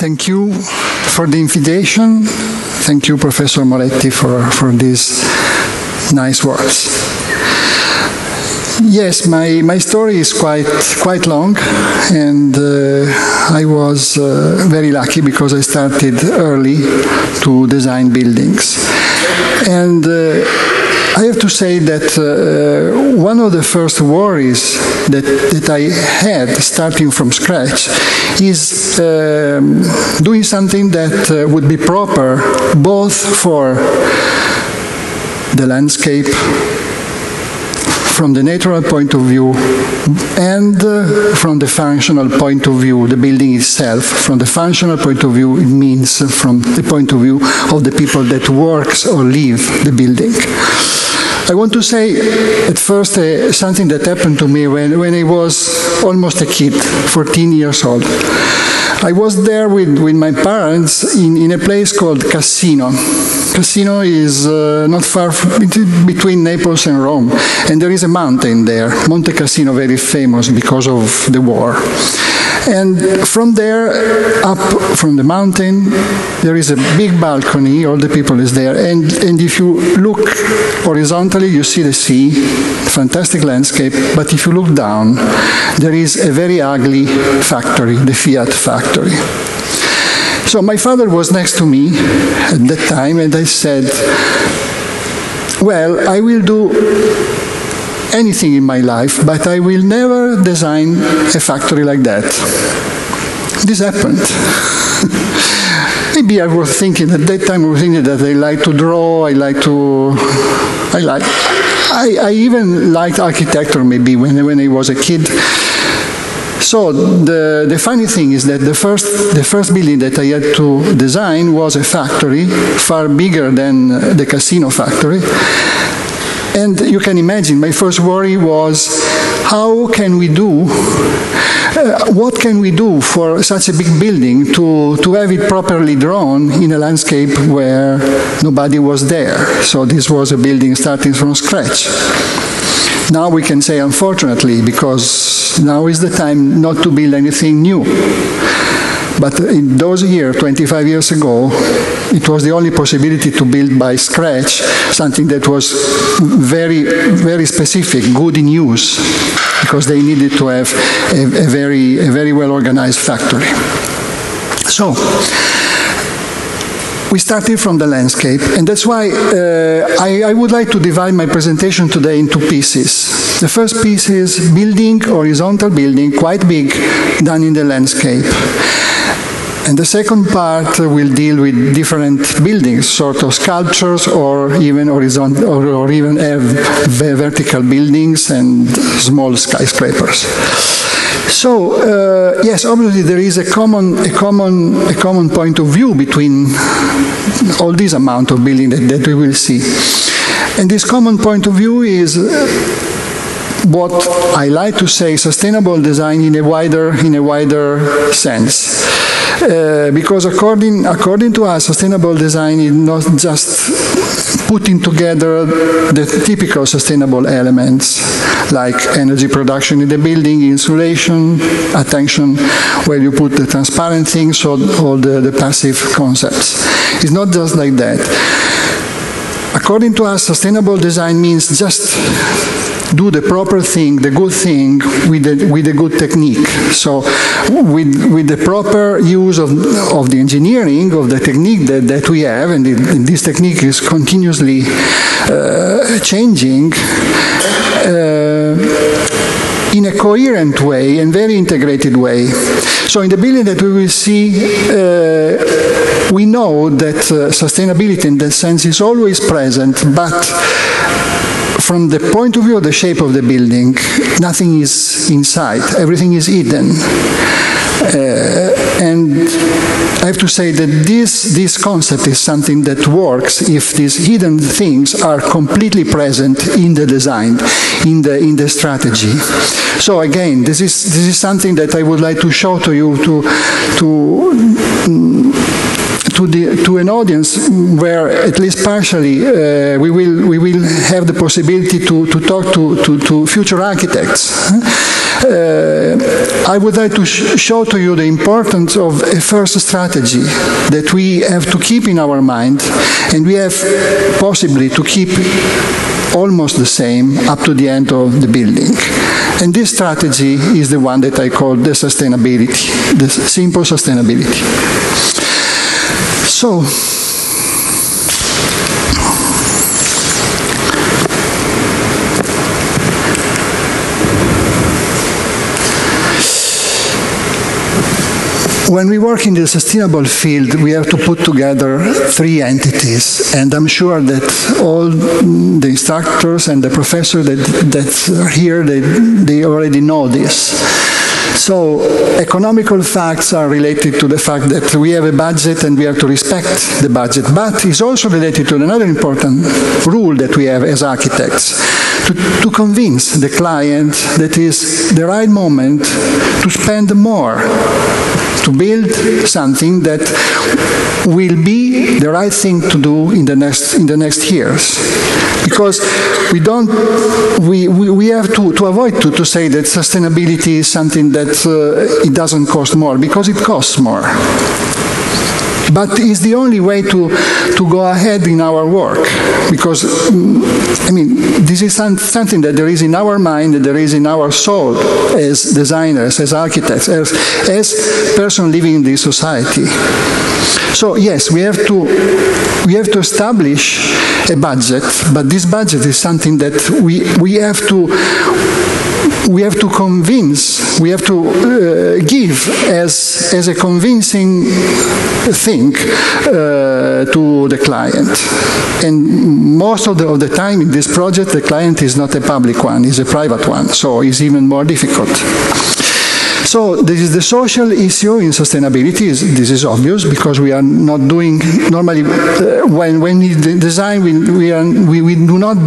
Thank you for the invitation. Thank you, Professor Moretti, for these nice words. Yes, my story is quite long, and I was very lucky because I started early to design buildings. And I have to say that one of the first worries that I had starting from scratch is doing something that would be proper both for the landscape from the natural point of view and from the functional point of view, the building itself. From the functional point of view, it means from the point of view of the people that works or live the building. I want to say at first something that happened to me when I was almost a kid, 14 years old. I was there with my parents in a place called Cassino. Cassino is not far between Naples and Rome, and there is a mountain there, Monte Cassino, very famous because of the war. And from there, up from the mountain, there is a big balcony, all the people is there, and if you look horizontally, you see the sea, fantastic landscape, but if you look down, there is a very ugly factory, the Fiat factory. So my father was next to me at that time, and I said, well, I will do anything in my life, but I will never design a factory like that. This happened. Maybe I was thinking, at that time I was thinking that I like to draw, I even liked architecture maybe when I was a kid. So the funny thing is that the first building that I had to design was a factory, far bigger than the Cassino factory. And you can imagine, my first worry was, how can we do, what can we do for such a big building to have it properly drawn in a landscape where nobody was there? So this was a building starting from scratch. Now we can say unfortunately, because now is the time not to build anything new. But in those years, 25 years ago, it was the only possibility to build by scratch something that was very, very specific, good in use, because they needed to have a very well-organized factory. So, we started from the landscape, and that's why I would like to divide my presentation today into pieces. The first piece is building, horizontal building, quite big, done in the landscape. And the second part will deal with different buildings, sort of sculptures, or even horizontal, or even vertical buildings and small skyscrapers. So yes, obviously there is a common point of view between all this amount of building that we will see, and this common point of view is what I like to say sustainable design in a wider sense. Because according to us, sustainable design is not just putting together the typical sustainable elements like energy production in the building, insulation, attention where you put the transparent things, or all the passive concepts. It's not just like that. According to us, sustainable design means just do the proper thing, the good thing, with a good technique. So with the proper use of the engineering, of the technique that we have, and this technique is continuously changing, in a coherent way and very integrated way. So in the building that we will see, we know that sustainability in that sense is always present, but from the point of view of the shape of the building, nothing is inside, everything is hidden. And I have to say that this concept is something that works if these hidden things are completely present in the design, in the strategy. So again, this is something that I would like to show to you to an audience where, at least partially, we will have the possibility to talk to future architects. I would like to show to you the importance of a first strategy that we have to keep in our mind, and we have possibly to keep almost the same up to the end of the building. And this strategy is the one that I call the sustainability, the simple sustainability. So, when we work in the sustainable field, we have to put together three entities, and I'm sure that all the instructors and the professors that are here, they already know this. So, economical facts are related to the fact that we have a budget and we have to respect the budget, but it's also related to another important rule that we have as architects, to convince the client that is the right moment to spend more, to build something that will be the right thing to do in the next years. Because we have to avoid to say that sustainability is something that it doesn't cost more, because it costs more. But it's the only way to go ahead in our work, because, I mean, this is something that there is in our mind, that there is in our soul as designers, as architects, as persons living in this society. So yes, we have to establish a budget, but this budget is something that we have to convince, we have to give as a convincing thing to the client. And most of the time in this project, the client is not a public one, it's a private one, so it's even more difficult. So this is the social issue in sustainability. This is obvious, because we are not doing, normally when we design, we do not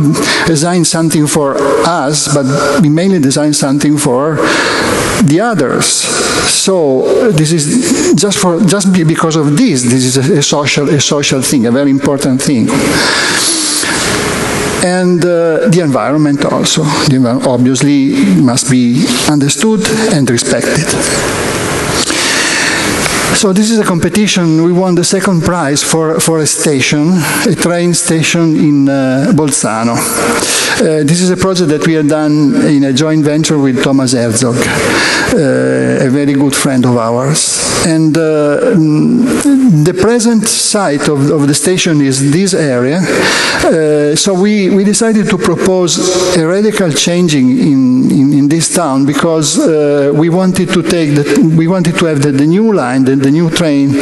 design something for us, but we mainly design something for the others. So this is just because of this is a social thing, a very important thing. And the environment also, obviously, must be understood and respected. So this is a competition. We won the second prize for a station, a train station in Bolzano. This is a project that we have done in a joint venture with Thomas Herzog, a very good friend of ours. And the present site of the station is this area. So we decided to propose a radical changing in this town, because we wanted to have the new line, the new train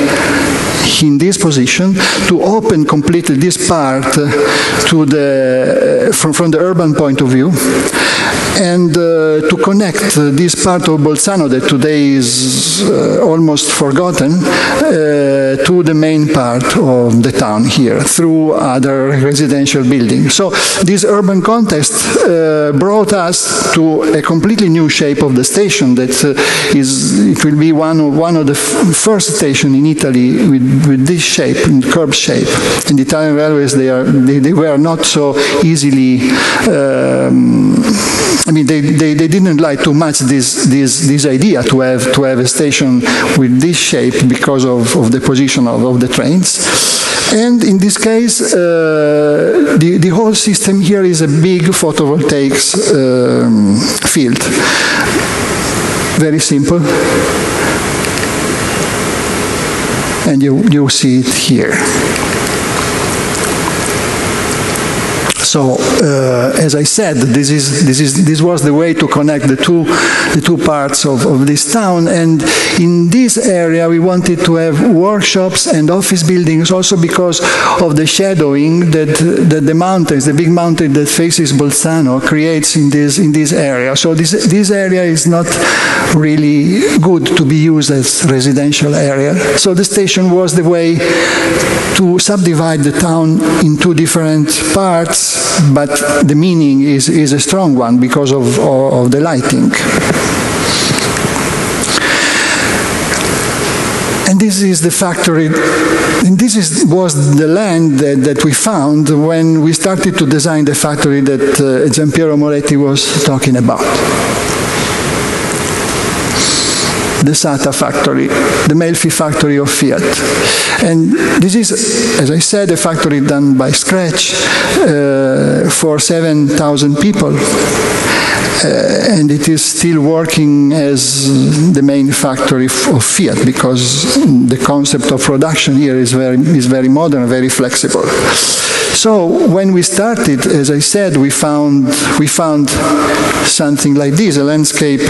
in this position, to open completely this part to from the urban point of view, and to connect this part of Bolzano that today is almost forgotten to the main part of the town here through other residential buildings. So this urban context brought us to a completely new shape of the station that it will be one of the first stations in Italy with this shape, curved shape. And the Italian railways, they were not so easily, I mean, they didn't like too much this idea to have a station with this shape because of the position of the trains. And in this case, the whole system here is a big photovoltaics field. Very simple. And you see it here. So, as I said, this was the way to connect the two parts of this town. And in this area, we wanted to have workshops and office buildings, also because of the shadowing that the mountains, the big mountain that faces Bolzano, creates in this area. So this area is not really good to be used as residential area. So the station was the way to subdivide the town in two different parts, but the meaning is a strong one because of the lighting. And this is the factory was the land that we found when we started to design the factory that Giampiero Moretti was talking about. The SATA factory, the Melfi factory of Fiat. And this is, as I said, a factory done by scratch for 7,000 people. And it is still working as the main factory of Fiat, because the concept of production here is very modern, very flexible. So when we started, as I said, we found something like this, a landscape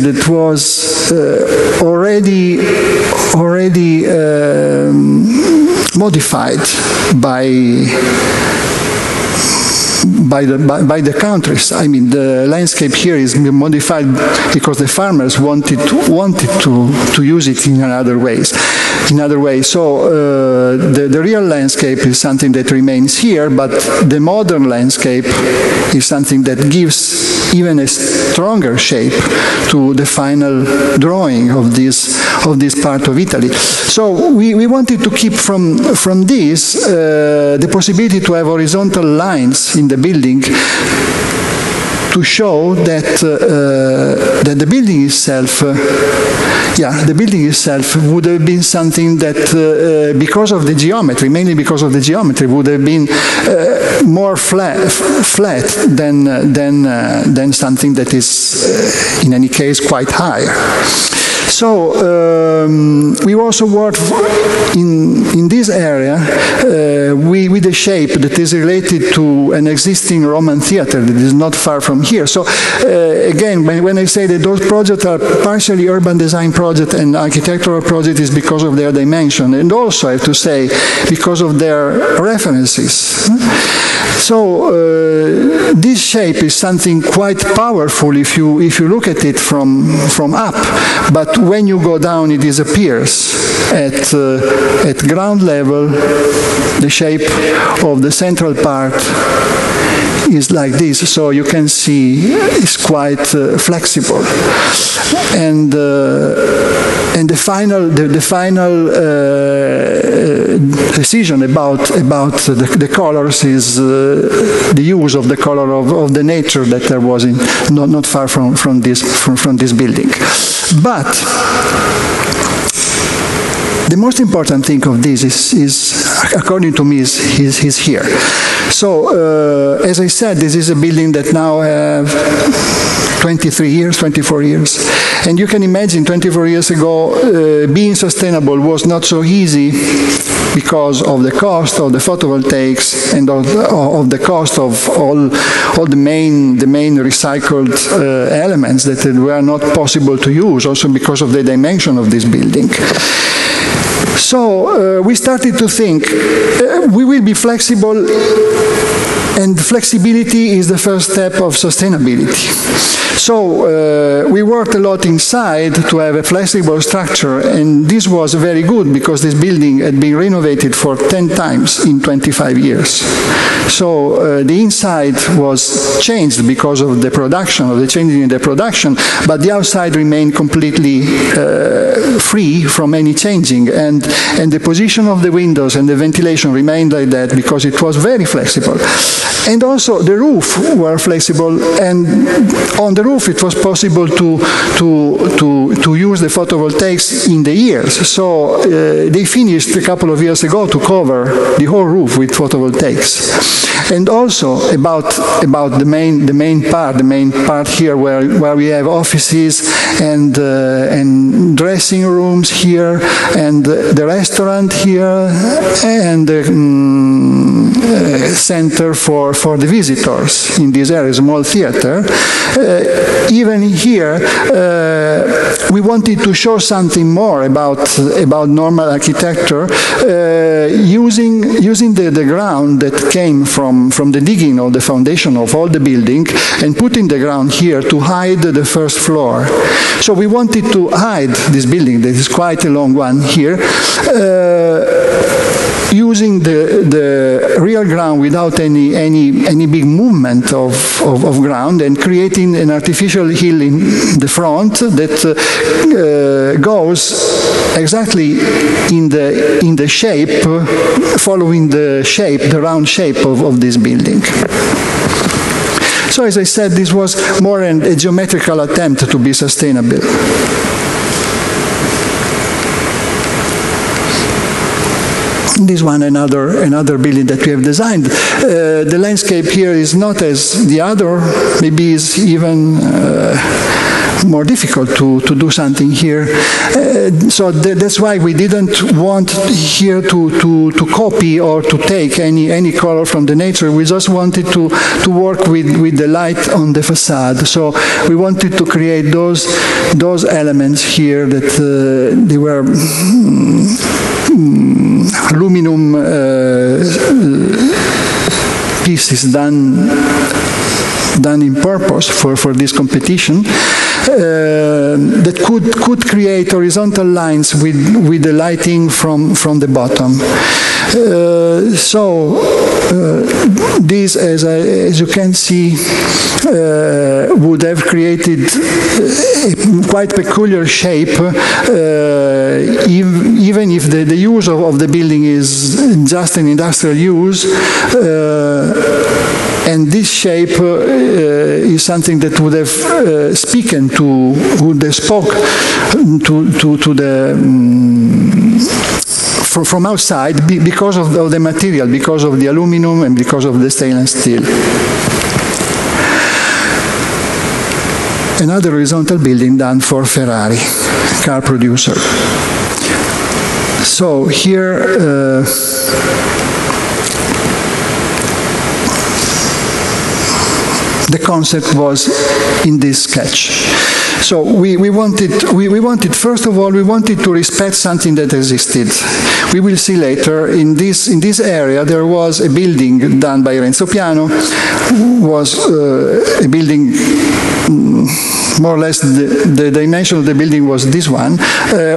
that was already modified by the countries. I mean, the landscape here is modified because the farmers wanted to use it in other ways. So the real landscape is something that remains here, but the modern landscape is something that gives even a stronger shape to the final drawing of this part of Italy. So we wanted to keep from this the possibility to have horizontal lines in the building to show that the building itself, would have been something that, because of the geometry, mainly because of the geometry, would have been more flat than something that is, in any case, quite high. So we also worked in this area with a shape that is related to an existing Roman theater that is not far from here. So again, when I say that those projects are partially urban design projects and architectural projects, is because of their dimension, and also I have to say because of their references. So this shape is something quite powerful if you look at it from up, but when you go down it disappears. At ground level, the shape of the central part is like this, so you can see it's quite flexible. And the final decision about the colors is the use of the color of the nature that there was not far from this building. But the most important thing of this is according to me, is here. So, as I said, this is a building that now have 23 years, 24 years. And you can imagine 24 years ago, being sustainable was not so easy because of the cost of the photovoltaics and of the cost of all the main recycled elements that were not possible to use, also because of the dimension of this building. So we started to think we will be flexible, and flexibility is the first step of sustainability. So we worked a lot inside to have a flexible structure, and this was very good because this building had been renovated for 10 times in 25 years. So the inside was changed because of the production, of the changing in the production, but the outside remained completely free from any changing, and the position of the windows and the ventilation remained like that because it was very flexible. And also the roof were flexible, and on the roof it was possible to use the photovoltaics in the ears. So they finished a couple of years ago to cover the whole roof with photovoltaics. And also about the main part here where we have offices and dressing rooms here, and the restaurant here, and the center for the visitors in this area, small theater. Even here, we wanted to show something more about normal architecture, using the ground that came from the digging of the foundation of all the building, and putting the ground here to hide the first floor. So we wanted to hide this building, that is quite a long one here, using the real ground without any big movement of ground, and creating an artificial hill in the front that goes exactly in the shape, following the round shape of this building. So as I said, this was more a geometrical attempt to be sustainable. This one, another building that we have designed. The landscape here is not as the other, maybe is even more difficult to do something here. So that's why we didn't want here to copy or to take any color from the nature. We just wanted to work with the light on the facade. So we wanted to create those elements here that they were aluminum pieces done in purpose for this competition, that could create horizontal lines with the lighting from the bottom. This, as you can see, would have created a quite peculiar shape, even if the use of the building is just an industrial use. And this shape is something that would have spoken to the from outside, because of the material, because of the aluminum and because of the stainless steel. Another horizontal building done for Ferrari, car producer. So here the concept was in this sketch. So we wanted, first of all, we wanted to respect something that existed. We will see later, in this area there was a building done by Renzo Piano, was a building, more or less the dimension of the building was this one,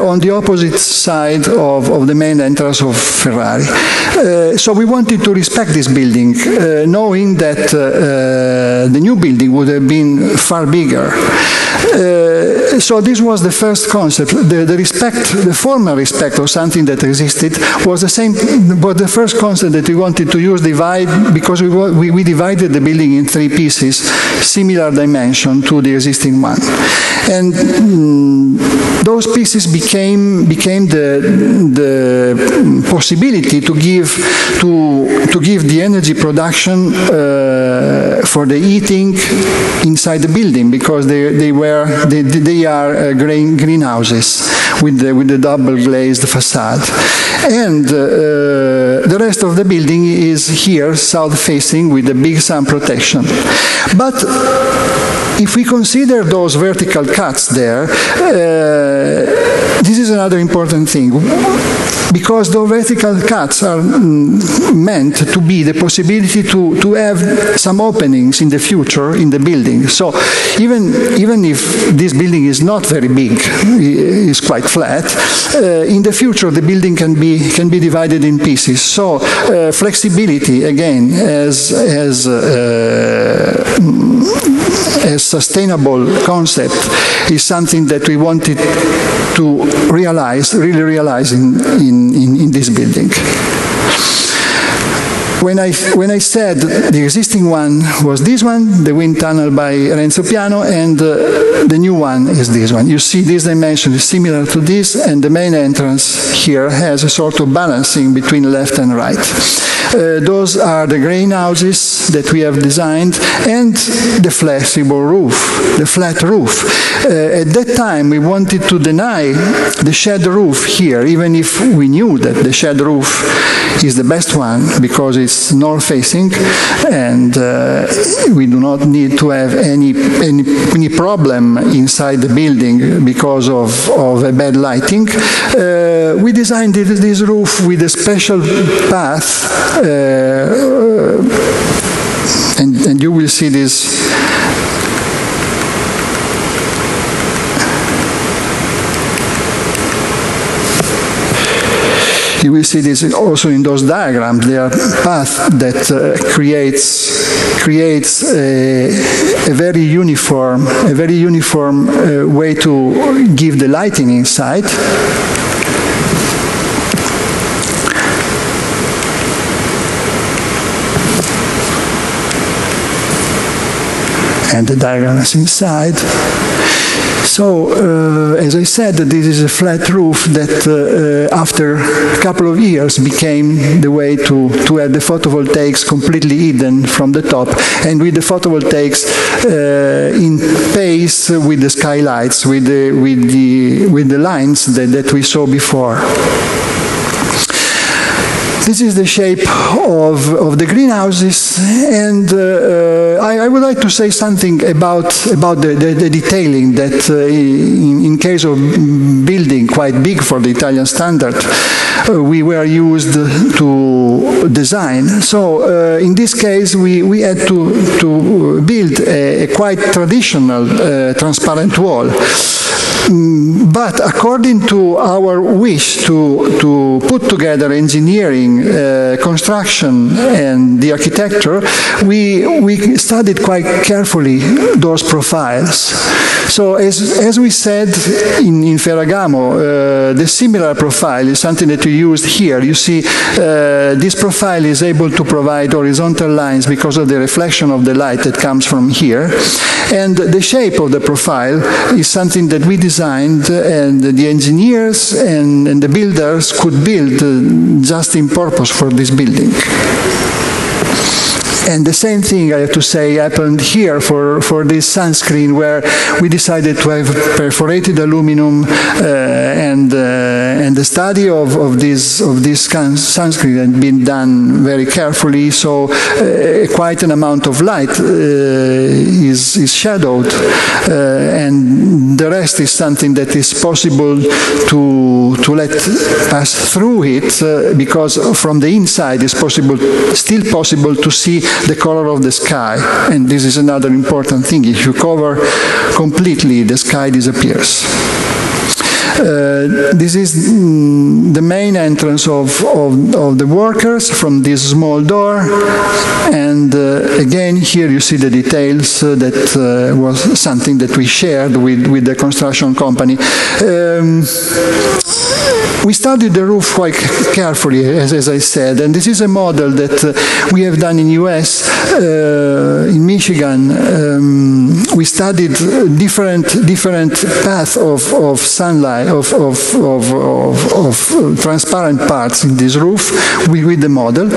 on the opposite side of the main entrance of Ferrari. So we wanted to respect this building, knowing that the new building would have been far bigger. So this was the first concept. The formal respect of something that existed was the same, but the first concept that we wanted to use, because we divided the building in three pieces, similar dimension to the existing one. And those pieces became the possibility to give the energy production for the heating inside the building, because they are greenhouses with the double glazed facade. And the rest of the building is here south facing with a big sun protection. But if we consider those vertical cuts there, this is another important thing, because those vertical cuts are meant to be the possibility to have some openings in the future in the building. So even if this building is not very big, is quite flat, in the future the building can be divided in pieces. So flexibility, again, as sustainable concept, is something that we wanted to really realize in this building. When I said the existing one was this one, the wind tunnel by Renzo Piano, and the new one is this one. You see this dimension is similar to this, and the main entrance here has a sort of balancing between left and right. Those are the grain houses that we have designed, and the flexible roof, the flat roof. At that time we wanted to deny the shed roof here, even if we knew that the shed roof is the best one because it's north facing, and we do not need to have any problem inside the building because of a bad lighting. We designed this roof with a special path, and you will see this. You will see this also in those diagrams. There are paths that creates a very uniform way to give the lighting inside. And the diagrams inside. So, as I said, this is a flat roof that after a couple of years became the way to have the photovoltaics completely hidden from the top, and with the photovoltaics in pace with the skylights, with the lines that we saw before. This is the shape of the greenhouses, and I would like to say something about the detailing that in case of building quite big for the Italian standard, we were used to design. So in this case, we had to build a quite traditional transparent wall. But according to our wish to put together engineering, construction, and the architecture, we studied quite carefully those profiles. So as we said in Ferragamo, the similar profile is something that we used here. You see, this profile is able to provide horizontal lines because of the reflection of the light that comes from here. And the shape of the profile is something that we designed, and the engineers and the builders could build just in purpose for this building. And the same thing, I have to say, happened here for this sunscreen, where we decided to have perforated aluminum, and the study of this sunscreen had been done very carefully, so quite an amount of light is shadowed, and the rest is something that is possible to let pass through it, because from the inside it's still possible to see the color of the sky, and this is another important thing. If you cover completely, the sky disappears. This is the main entrance of the workers from this small door, and again here you see the details that was something that we shared with the construction company. We studied the roof quite carefully, as I said, and this is a model that we have done in US, in Michigan. We studied different paths of sunlight, of transparent parts in this roof with the model,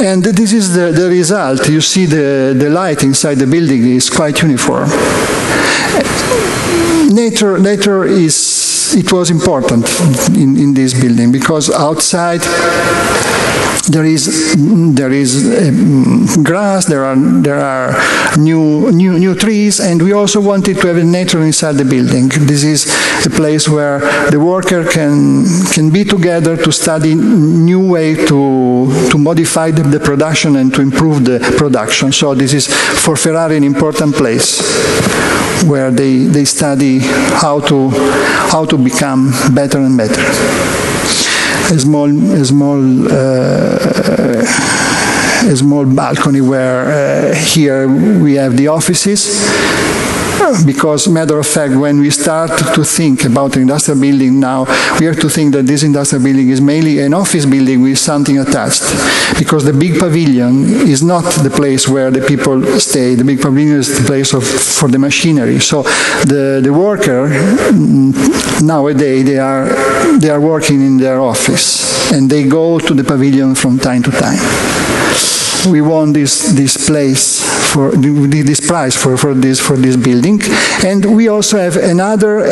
and this is the result. You see the light inside the building is quite uniform. Nature it was important in this building, because outside there is grass, there are new trees, and we also wanted to have a nature inside the building. This is a place where the worker can be together to study new way to modify the production and to improve the production. So this is for Ferrari an important place where they study how to become better and better. A small balcony where here we have the offices, because, matter of fact, when we start to think about an industrial building now, we have to think that this industrial building is mainly an office building with something attached, because the big pavilion is not the place where the people stay. The big pavilion is the place for the machinery. So the worker nowadays they are working in their office, and they go to the pavilion from time to time. We won this place for this prize for this building, and we also have another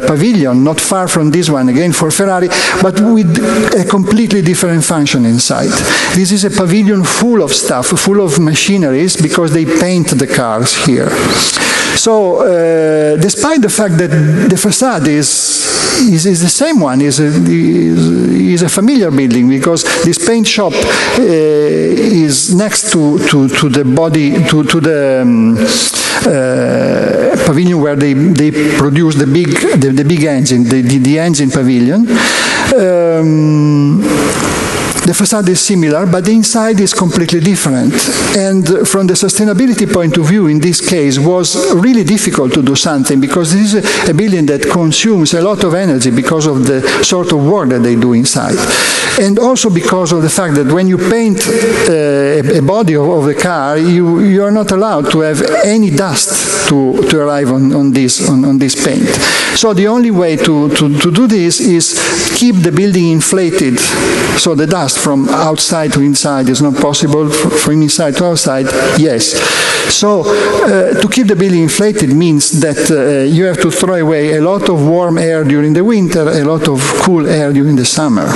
pavilion not far from this one, again for Ferrari, but with a completely different function inside. This is a pavilion full of stuff, full of machineries, because they paint the cars here. So despite the fact that the facade is the same one, is a familiar building, because this paint shop is next to the body, to the pavilion where they produce the big engine, the engine pavilion. The facade is similar, but the inside is completely different. And from the sustainability point of view, in this case, was really difficult to do something, because this is a building that consumes a lot of energy because of the sort of work that they do inside. And also because of the fact that when you paint a body of the car, you are not allowed to have any dust to arrive on this paint. So the only way to do this is keep the building inflated, so the dust from outside to inside is not possible, from inside to outside, yes. So to keep the building inflated means that you have to throw away a lot of warm air during the winter, a lot of cool air during the summer.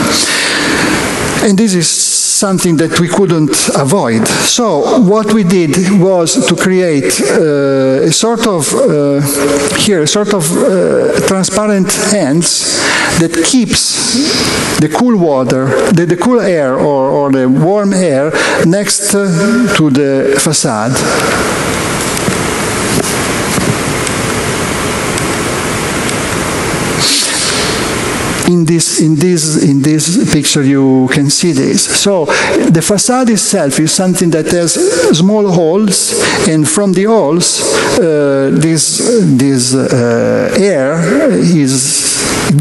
And this is something that we couldn't avoid. So what we did was to create a sort of transparent ends that keeps the cool water, the cool air or the warm air next to the facade. In this picture you can see this. So the facade itself is something that has small holes, and from the holes this air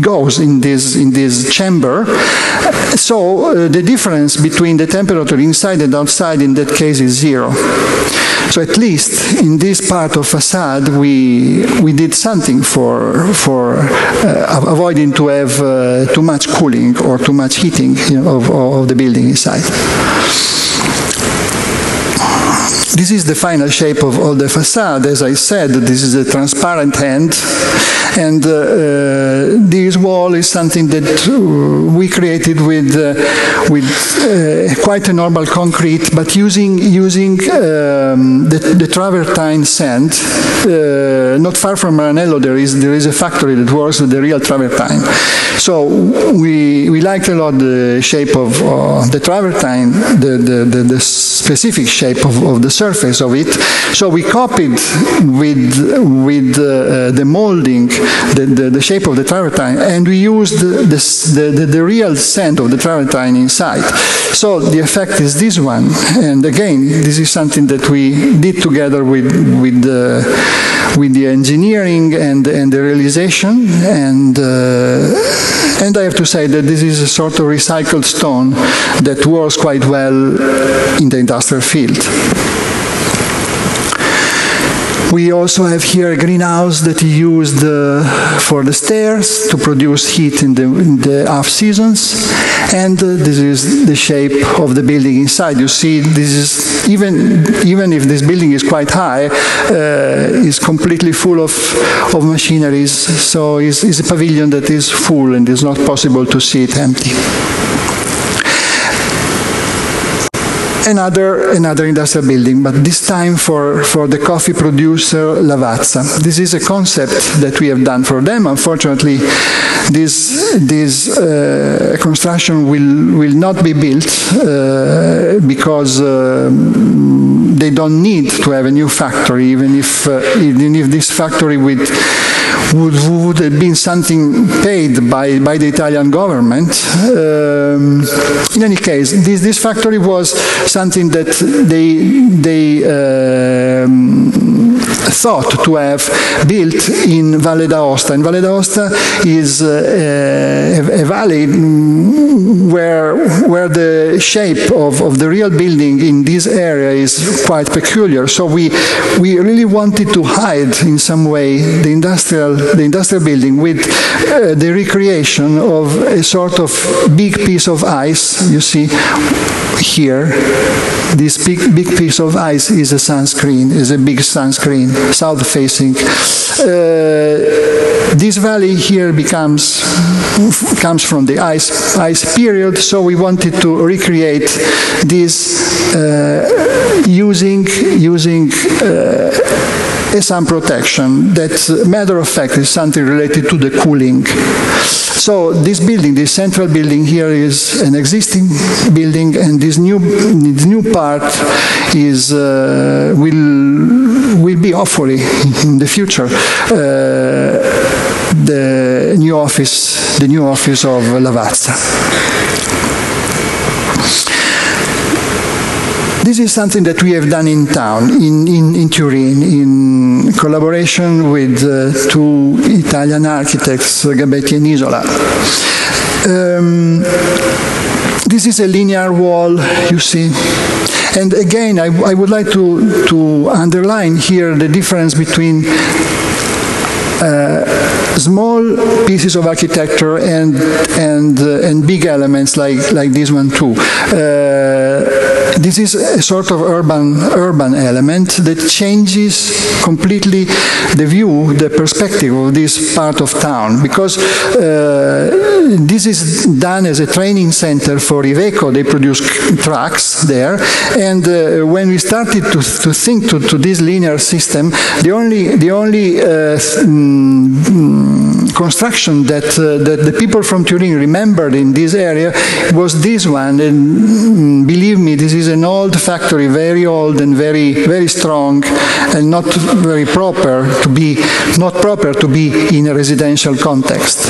goes in this chamber. So the difference between the temperature inside and outside in that case is 0. So at least in this part of facade we did something for avoiding to have too much cooling or too much heating, of the building inside. This is the final shape of the facade. As I said, this is a transparent end, and this wall is something that we created with quite a normal concrete, but using the travertine sand. Not far from Maranello there is a factory that works with the real travertine. So we liked a lot the shape of the travertine, the specific shape of the surface of it. So we copied with the molding the shape of the travertine, and we used the real sand of the travertine inside. So the effect is this one. And again, this is something that we did together with the engineering and the realization, and I have to say that this is a sort of recycled stone that works quite well in the industrial field. We also have here a greenhouse that is used for the stairs to produce heat in the off seasons, and this is the shape of the building inside. You see, this is even if this building is quite high, is completely full of machineries. So it's a pavilion that is full, and it's not possible to see it empty. Another industrial building, but this time for the coffee producer Lavazza. This is a concept that we have done for them. Unfortunately, this construction will not be built because they don't need to have a new factory, even if this factory would have been something paid by the Italian government. In any case, this factory was something that they thought to have built in Valle d'Aosta. And Valle d'Aosta is a valley where the shape of the real building in this area is quite peculiar. So we really wanted to hide in some way the industrial building with the recreation of a sort of big piece of ice. You see here, this big piece of ice is a sunscreen, is a big sunscreen, south-facing. This valley here comes from the ice period, so we wanted to recreate this using a sun protection. That, matter of fact, is something related to the cooling. So this building, this central building here, is an existing building, and this new part is will be hopefully in the future the new office of Lavazza. This is something that we have done in town, in Turin, in collaboration with two Italian architects, Gabetti and Isola. This is a linear wall, you see. And again, I would like to underline here the difference between small pieces of architecture and big elements like this one too. This is a sort of urban element that changes completely the view, the perspective of this part of town, because this is done as a training center for Iveco. They produce trucks there, and when we started to think to this linear system, the only construction that the people from Turin remembered in this area was this one, and believe me, this is an old factory, very old and very strong, and not proper to be in a residential context.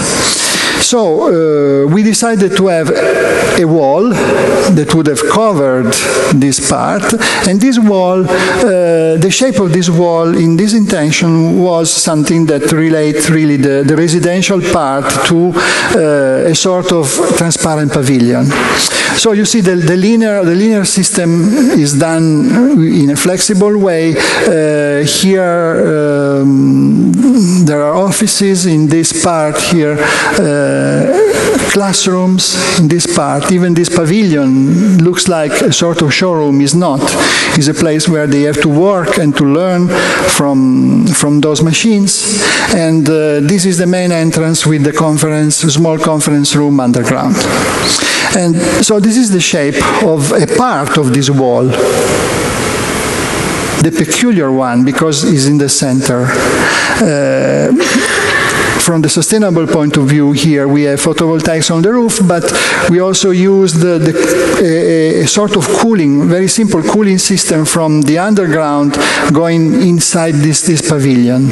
So we decided to have a wall that would have covered this part, and this wall, the shape of this wall in this intention was something that relates really the residential part to a sort of transparent pavilion. So you see the linear system is done in a flexible way. Here there are offices in this part here, classrooms in this part. Even this pavilion looks like a sort of showroom. Is not. It's a place where they have to work and to learn from those machines. And this is the main entrance with the small conference room underground. And so this is the shape of a part of this wall. The peculiar one, because it's in the center. From the sustainable point of view here, we have photovoltaics on the roof, but we also use a sort of cooling, very simple cooling system from the underground going inside this pavilion.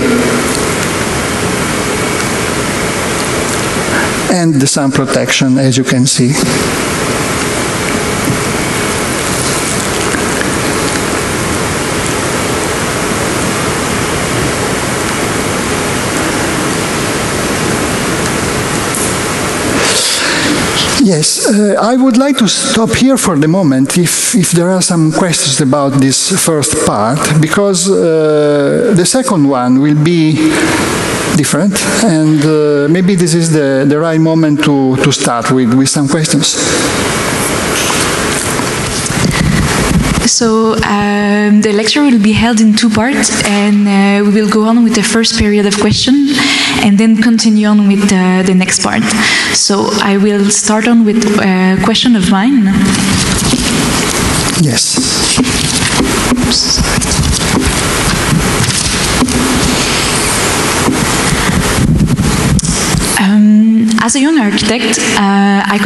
And the sun protection, as you can see. Yes, I would like to stop here for the moment if there are some questions about this first part, because the second one will be different, and maybe this is the right moment to start with some questions. So the lecture will be held in two parts, and we will go on with the first period of question and then continue on with the next part. So I will start on with a question of mine. Yes. Oops. As a young architect, I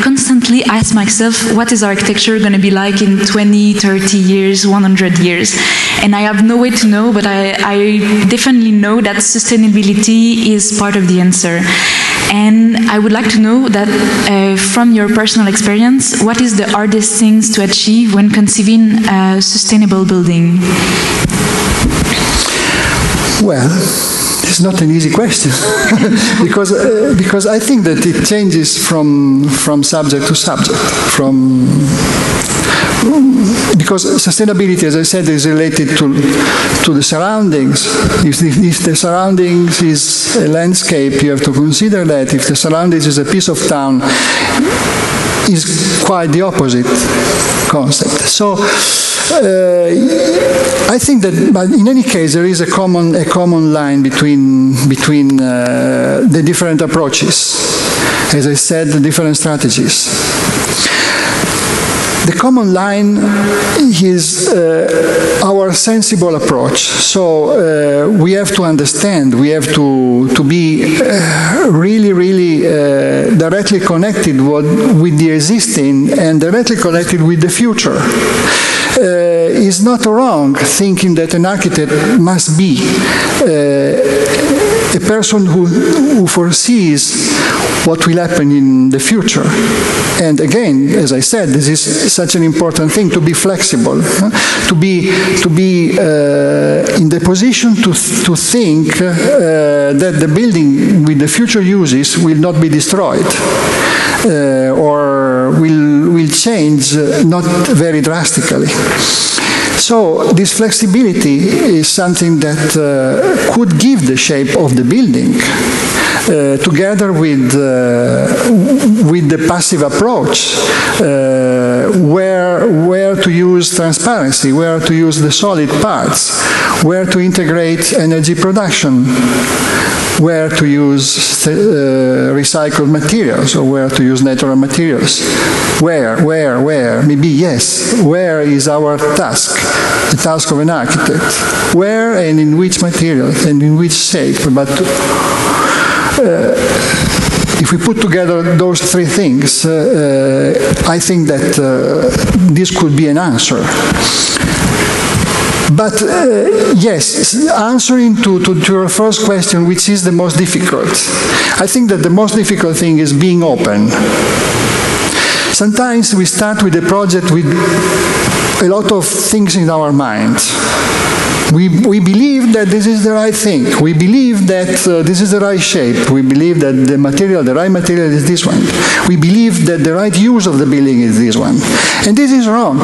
constantly ask myself, what is architecture going to be like in 20, 30 years, 100 years? And I have no way to know, but I definitely know that sustainability is part of the answer. And I would like to know that from your personal experience, what is the hardest things to achieve when conceiving a sustainable building? Well, it's not an easy question because I think that it changes from subject to subject. Because sustainability, as I said, is related to the surroundings. If the surroundings is a landscape, you have to consider that. If the surroundings is a piece of town, is quite the opposite concept. So I think that, but in any case, there is a common line between the different approaches. As I said, the different strategies. The common line is our sensible approach. So we have to understand, we have to be really directly connected with the existing and directly connected with the future. It's not wrong thinking that an architect must be a person who foresees what will happen in the future. And again, as I said, this is such an important thing, to be flexible, to be in the position to think that the building with the future uses will not be destroyed or will change not very drastically. So this flexibility is something that could give the shape of the building, together with the passive approach, where to use transparency, where to use the solid parts, where to integrate energy production, where to use recycled materials or where to use natural materials. Where? Maybe yes. Where is our task? The task of an architect. Where and in which materials and in which shape? But if we put together those three things, I think that this could be an answer. But yes, answering to your first question, which is the most difficult, I think that the most difficult thing is being open. Sometimes we start with a project with a lot of things in our mind. We believe that this is the right thing. We believe that this is the right shape. We believe that the right material is this one. We believe that the right use of the building is this one. And this is wrong.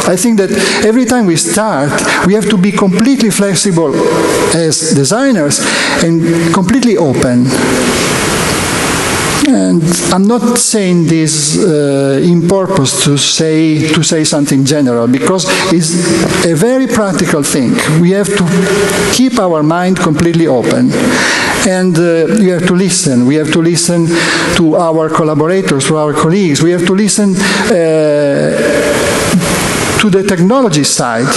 I think that every time we start, we have to be completely flexible as designers and completely open. And I'm not saying this in purpose to say something general, because it's a very practical thing. We have to keep our mind completely open. And we have to listen. We have to listen to our collaborators, to our colleagues. We have to listen to the technology side.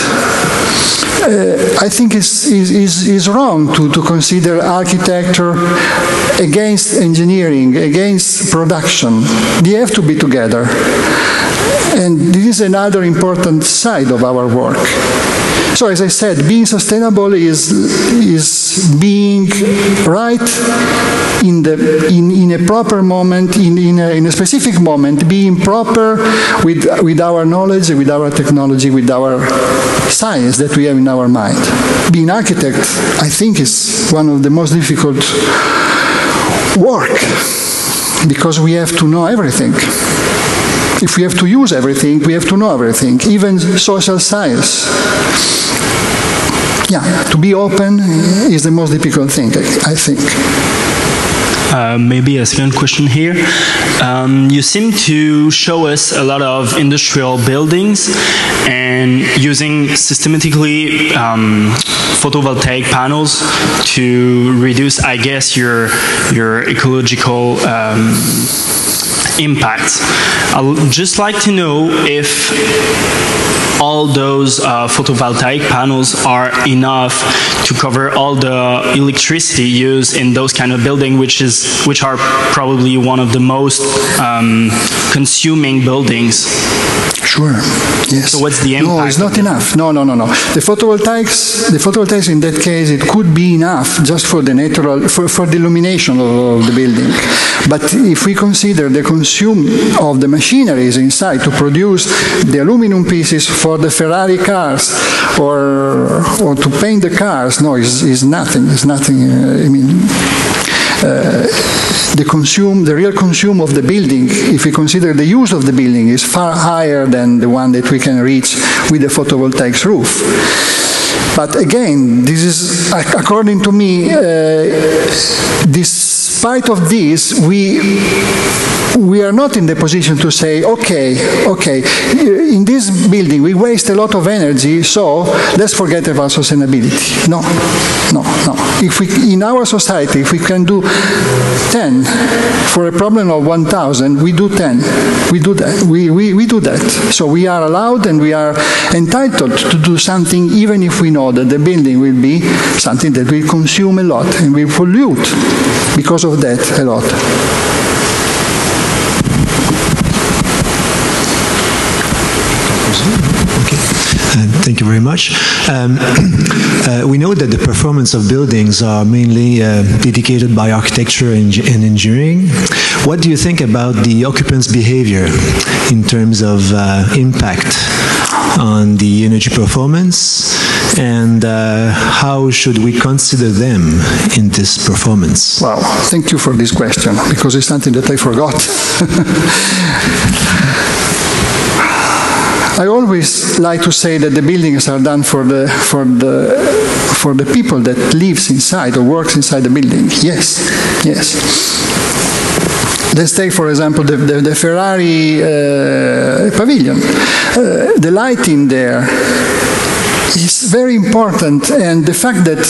I think it's wrong to consider architecture against engineering, against production. They have to be together. And this is another important side of our work. So as I said, being sustainable is being right in a proper moment, in a specific moment, being proper with our knowledge, with our technology, with our science that we have in our mind. Being an architect, I think, is one of the most difficult work, because we have to know everything. If we have to use everything, we have to know everything, even social science. Yeah, to be open is the most difficult thing, I think. Maybe a second question here. You seem to show us a lot of industrial buildings and using systematically photovoltaic panels to reduce, I guess, your ecological impact. I'd just like to know if all those photovoltaic panels are enough to cover all the electricity used in those kind of buildings, which are probably one of the most consuming buildings. Sure, yes. So what's the impact? No, it's not enough. No. The photovoltaics in that case, it could be enough just for the natural, for the illumination of the building. But if we consider the consume of the machineries inside to produce the aluminum pieces for the Ferrari cars or to paint the cars, no, it's nothing. It's nothing. I mean, the real consume of the building, if we consider the use of the building, is far higher than the one that we can reach with the photovoltaic roof. But again, this is, according to me, this spite of this, we are not in the position to say, okay, in this building we waste a lot of energy, so let's forget about sustainability. No. If we, in our society, if we can do 10 for a problem of 1,000, we do 10. We do that. We do that. So we are allowed and we are entitled to do something, even if we know that the building will be something that will consume a lot and will pollute because of that a lot. Thank you very much. We know that the performance of buildings are mainly dedicated by architecture and engineering. What do you think about the occupants' behavior in terms of impact on the energy performance, and how should we consider them in this performance? Wow, thank you for this question, because it's something that I forgot. I always like to say that the buildings are done for the people that lives inside or works inside the building. Yes. Let's take, for example, the Ferrari pavilion. The lighting there is very important, and the fact that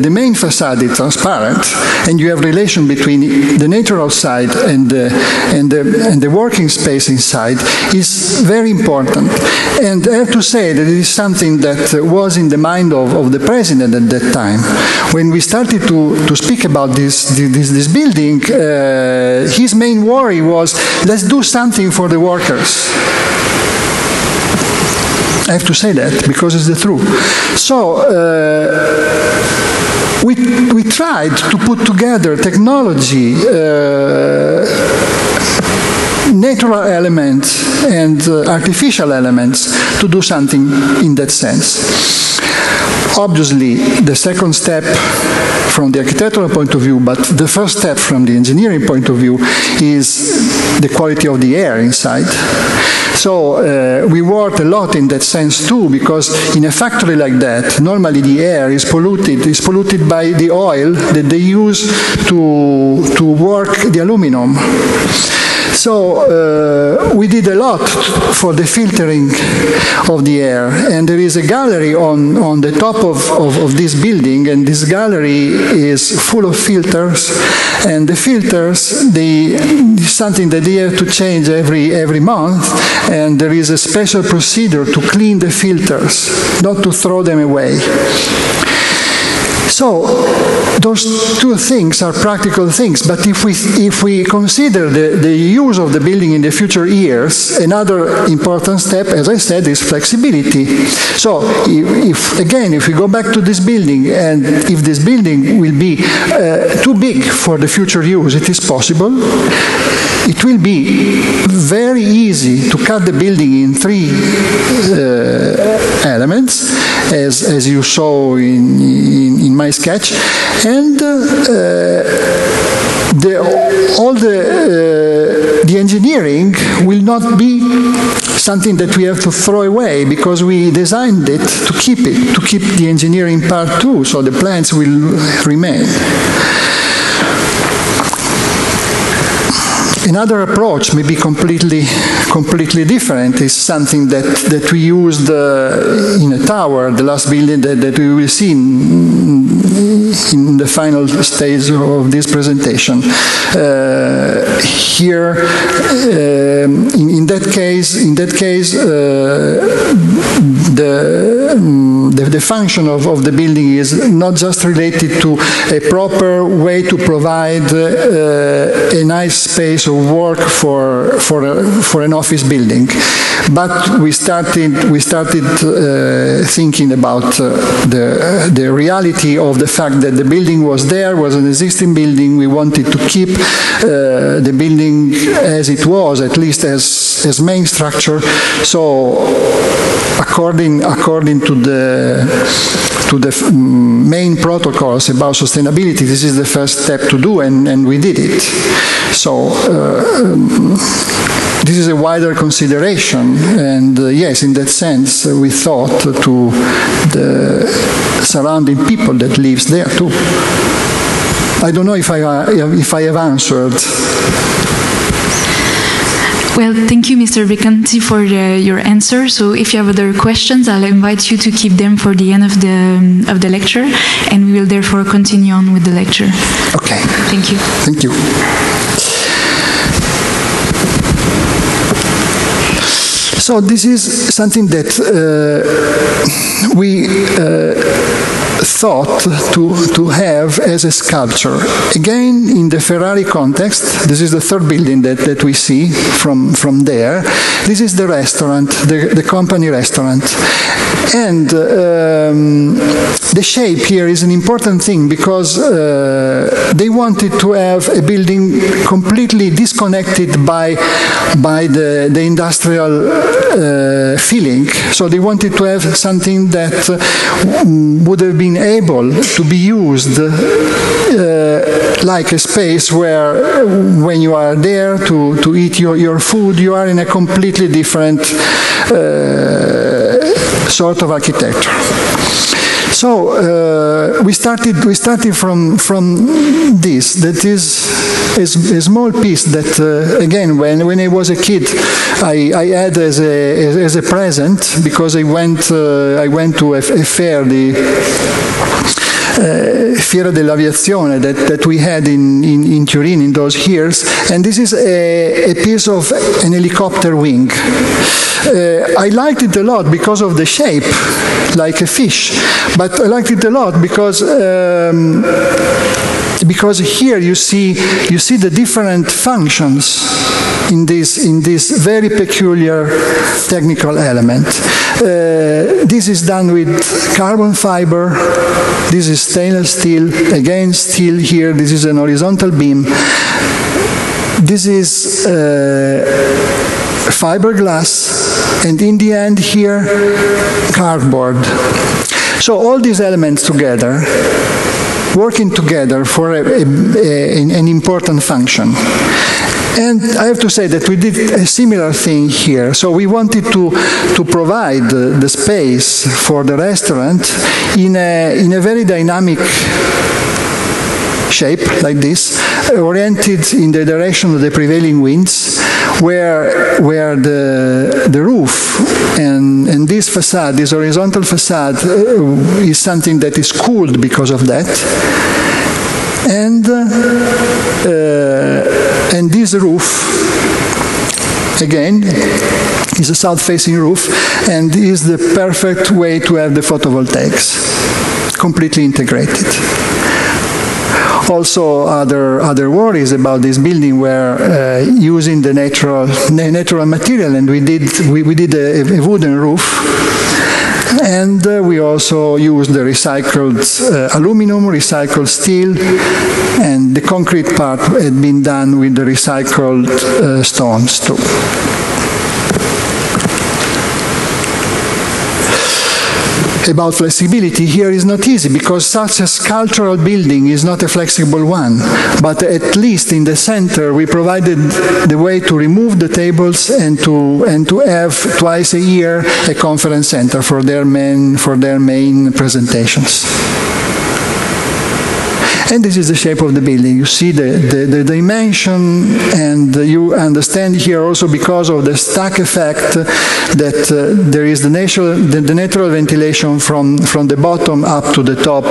the main facade is transparent and you have relation between the natural side and the working space inside is very important. And I have to say that it is something that was in the mind of the president at that time. When we started to speak about this building, his main worry was, let's do something for the workers. I have to say that because it's the truth. So we tried to put together technology, natural elements and artificial elements to do something in that sense. Obviously, the second step from the architectural point of view, but the first step from the engineering point of view is the quality of the air inside. So we worked a lot in that sense too, because in a factory like that, normally the air is polluted by the oil that they use to work the aluminum. So we did a lot for the filtering of the air, and there is a gallery on the top of this building, and this gallery is full of filters, and the filters, is something that they have to change every month, and there is a special procedure to clean the filters, not to throw them away. So those two things are practical things, but if we consider the use of the building in the future years, another important step, as I said, is flexibility. So if we go back to this building, and if this building will be too big for the future use, it is possible. It will be very easy to cut the building in three elements, as you saw in my sketch, and the engineering will not be something that we have to throw away, because we designed it to keep the engineering part too, so the plans will remain. Another approach, maybe completely different, is something that we used in a tower, the last building that we will see in the final stage of this presentation. Here, in that case, the function of the building is not just related to a proper way to provide a nice space of work for an office building, but we started thinking about the reality of the fact that the building was an existing building. We wanted to keep the building as it was, at least as main structure. So according to the main protocols about sustainability, this is the first step to do, and we did it. So this is a wider consideration, and yes, in that sense, we thought to the surrounding people that lives there too. I don't know if I have answered. Well, thank you, Mr. Visconti, for your answer. So if you have other questions, I'll invite you to keep them for the end of the lecture, and we will therefore continue on with the lecture. Okay. Thank you. Thank you. So this is something that we thought to have as a sculpture. Again, in the Ferrari context, this is the third building that we see from there. This is the restaurant, the company restaurant. And the shape here is an important thing because they wanted to have a building completely disconnected by the industrial feeling. So they wanted to have something that would have been able to be used like a space where when you are there to eat your food, you are in a completely different sort of architecture. So we started from this. That is a small piece that again when I was a kid I had as a present because I went to a fair, the Fiera dell'Aviazione that we had in Turin in those years, and this is a piece of an helicopter wing. I liked it a lot because of the shape, like a fish, but I liked it a lot because here you see the different functions in this very peculiar technical element. This is done with carbon fiber. This is stainless steel. Again, steel here. This is an horizontal beam. This is fiberglass, and in the end here, cardboard. So all these elements together, working together for an important function. And I have to say that we did a similar thing here. So we wanted to provide the space for the restaurant in a very dynamic shape like this, oriented in the direction of the prevailing winds, where the roof and this facade, this horizontal facade, is something that is cooled because of that. And this roof, again, is a south-facing roof, and is the perfect way to have the photovoltaics, completely integrated. Also, other worries about this building were using the natural material, and we did a wooden roof. And we also used the recycled aluminum, recycled steel, and the concrete part had been done with the recycled stones too. About flexibility, here is not easy because such a sculptural building is not a flexible one, but at least in the center we provided the way to remove the tables and to have twice a year a conference center for their main presentations. And this is the shape of the building. You see the dimension, and you understand here also because of the stack effect that there is the natural ventilation from the bottom up to the top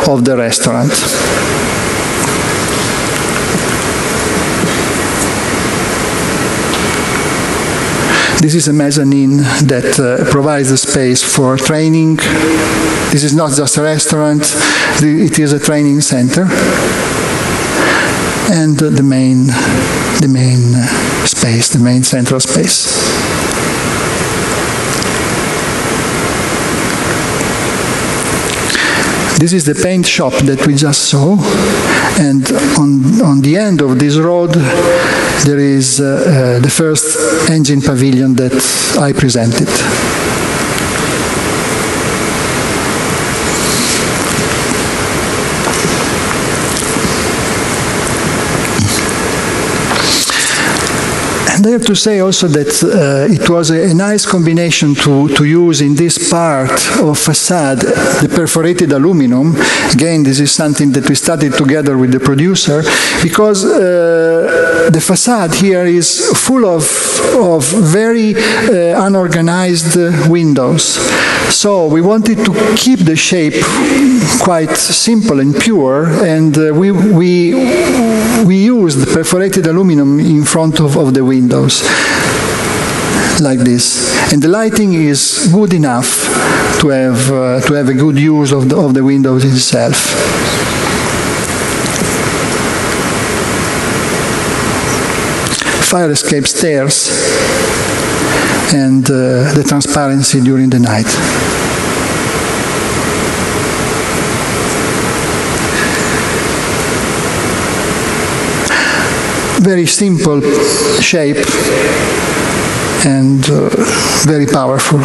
of the restaurant. This is a mezzanine that provides the space for training. This is not just a restaurant, it is a training center. And the main space, the main central space. This is the paint shop that we just saw, and on the end of this road there is the first engine pavilion that I presented. And I have to say also that it was a nice combination to use in this part of facade the perforated aluminum. Again, this is something that we studied together with the producer, because the facade here is full of very unorganized windows. So we wanted to keep the shape quite simple and pure, and we used perforated aluminum in front of the windows, like this. And the lighting is good enough to have a good use of the windows itself. Fire escape stairs and the transparency during the night. Very simple shape and very powerful.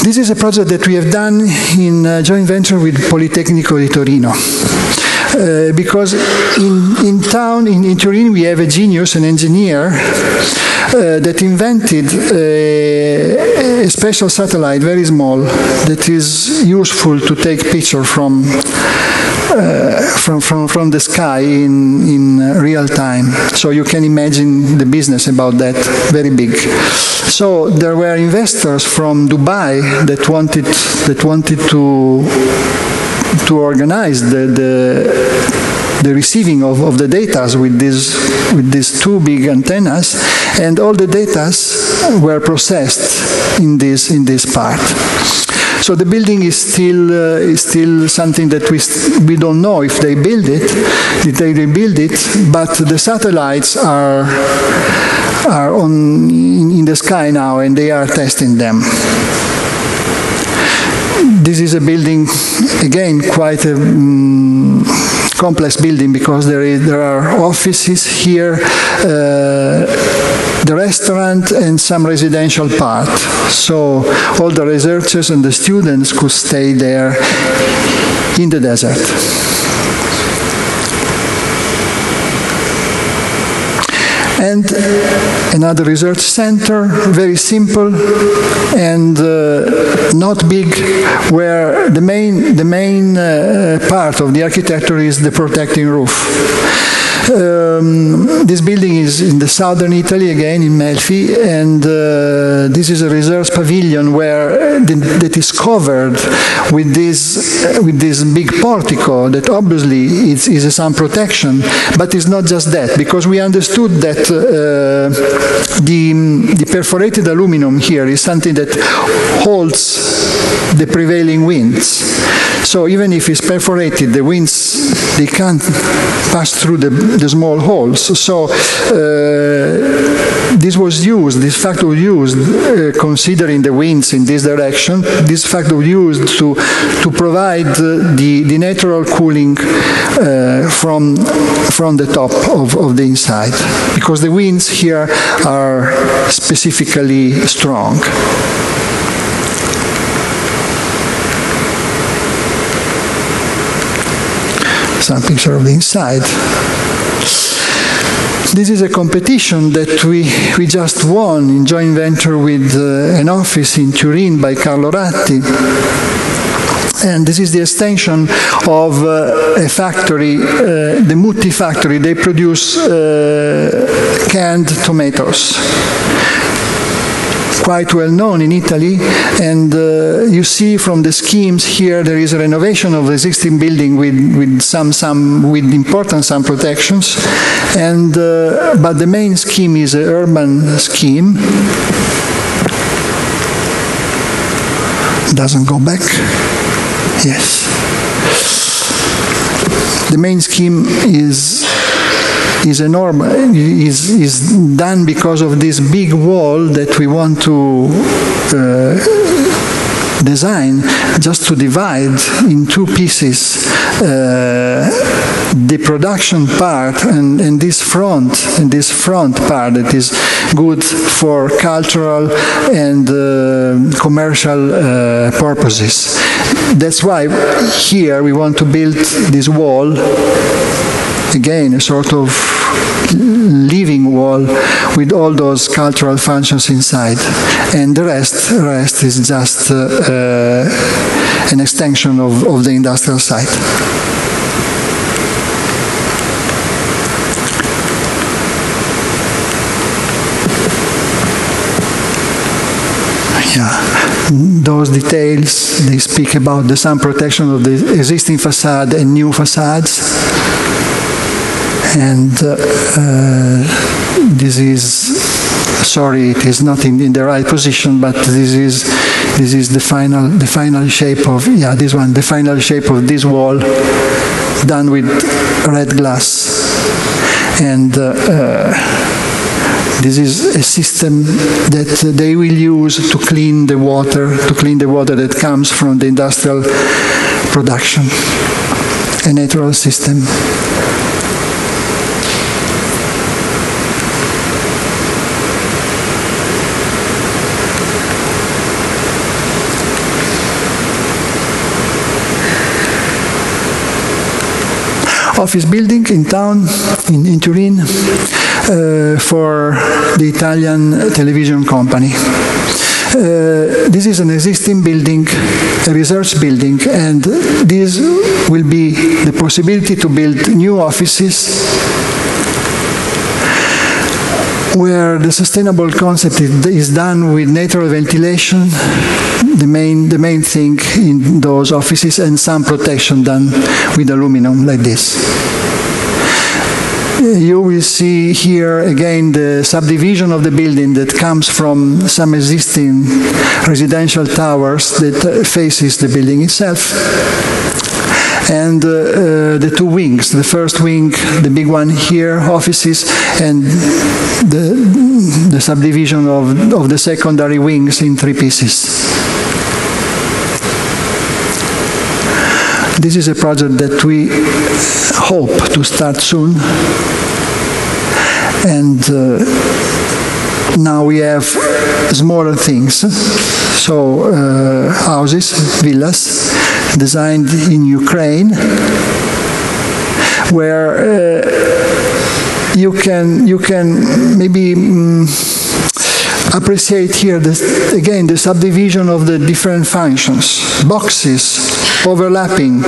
This is a project that we have done in joint venture with Politecnico di Torino. Because in town, in Turin, we have a genius, an engineer, that invented a special satellite, very small, that is useful to take picture from the sky in real time. So you can imagine the business about that, very big. So there were investors from Dubai that wanted to organize the receiving of the data with these two big antennas, and all the data were processed in this part. So the building is still something that we don't know if they build it, if they rebuild it, but the satellites are in the sky now, and they are testing them. This is a building, again, quite a complex building, because there are offices here, the restaurant, and some residential part. So all the researchers and the students could stay there in the desert. And another research center, very simple and not big, where the main part of the architecture is the protecting roof. This building is in the southern Italy, again in Melfi, and this is a research pavilion where that is covered with this big portico that obviously is a sun protection, but it's not just that, because we understood that the perforated aluminum here is something that holds the prevailing winds. So even if it's perforated, the winds, they can't pass through the small holes. So this fact was used, considering the winds in this direction, this fact was used to provide the natural cooling from the top of the inside, because the winds here are specifically strong. Some picture of the inside. This is a competition that we just won in joint venture with an office in Turin by Carlo Ratti. And this is the extension of a factory, the Mutti factory. They produce canned tomatoes. Quite well known in Italy, and you see from the schemes here there is a renovation of the existing building with important sun protections, and but the main scheme is an urban scheme. Doesn't go back. Yes. The main scheme is done because of this big wall that we want to design, just to divide in two pieces the production part and this front part that is good for cultural and commercial purposes. That's why here we want to build this wall again, a sort of living wall with all those cultural functions inside. And the rest is just an extension of the industrial site. Those details, they speak about the sun protection of the existing facade and new facades. And this is, sorry, it is not in the right position, but this is the final shape of, this one, the final shape of this wall done with red glass. And this is a system that they will use to clean the water that comes from the industrial production. A natural system. Office building in town, in Turin, for the Italian television company. This is an existing building, a research building, and this will be the possibility to build new offices where the sustainable concept is done with natural ventilation, the main thing in those offices, and sun protection done with aluminum like this. You will see here again the subdivision of the building that comes from some existing residential towers that faces the building itself. And the two wings, the first wing, the big one here, offices, and the subdivision of the secondary wings in three pieces. This is a project that we hope to start soon. And now we have smaller things, so houses, villas, designed in Ukraine, where you can maybe appreciate here again the subdivision of the different functions, boxes overlapping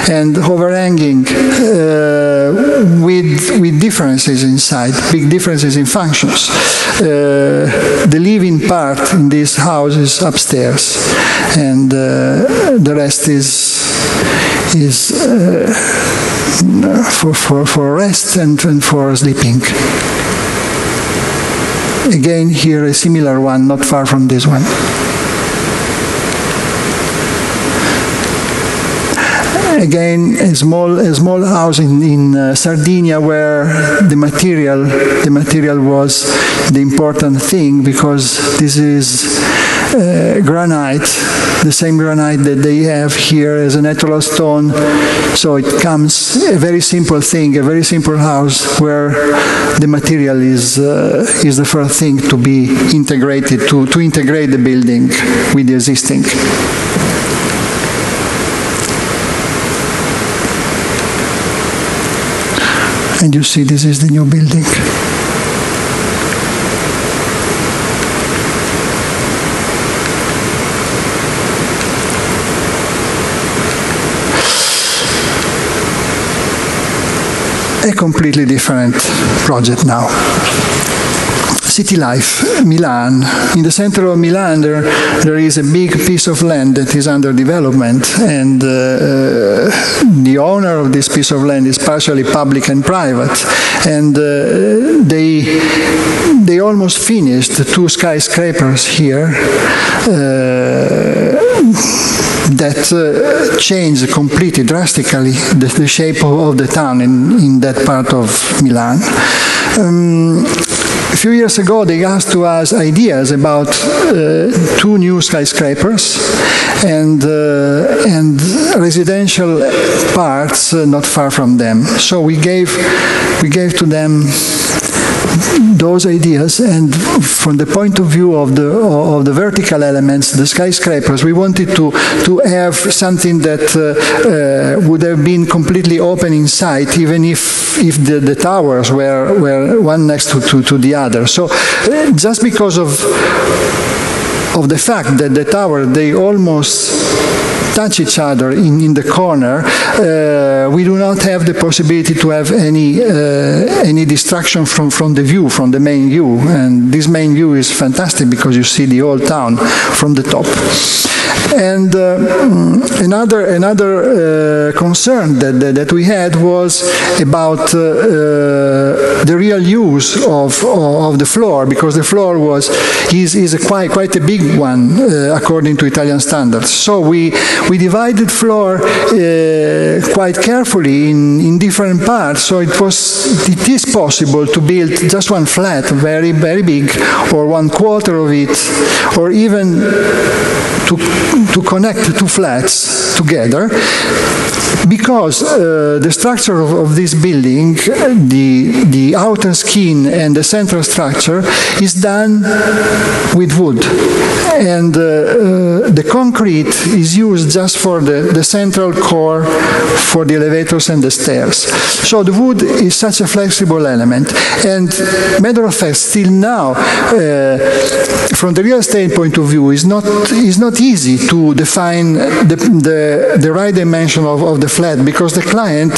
and overhanging with differences inside, big differences in functions. The living part in this house is upstairs, and the rest is for rest and for sleeping. Again, here a similar one, not far from this one. Again, a small house in Sardinia, where the material was the important thing, because this is granite, the same granite that they have here as a natural stone. So it comes a very simple thing, a very simple house, where the material is the first thing to be integrated, to integrate the building with the existing. And you see, this is the new building. A completely different project now. City life, Milan. In the center of Milan, there is a big piece of land that is under development, and the owner of this piece of land is partially public and private, and they almost finished the two skyscrapers here that changed completely, drastically, the shape of the town in that part of Milan. A few years ago, they asked to us ideas about two new skyscrapers and residential parts not far from them. So we gave to them those ideas, and from the point of view of the vertical elements, the skyscrapers, we wanted to have something that would have been completely open inside, even if the towers were one next to the other. So just because of the fact that the tower, they almost touch each other in the corner, we do not have the possibility to have any distraction from the view, from the main view. And this main view is fantastic because you see the whole town from the top. And another concern that we had was about the real use of the floor, because the floor is quite a big one according to Italian standards. So we divided floor quite carefully in different parts. So it is possible to build just one flat, very big, or 1/4 of it, or even to connect two flats together, because the structure of this building, the outer skin and the central structure, is done with wood, and the concrete is used just for the central core for the elevators and the stairs. So the wood is such a flexible element, and matter of fact, still now, from the real estate point of view, is not easy to define the right dimension of the flat, because the client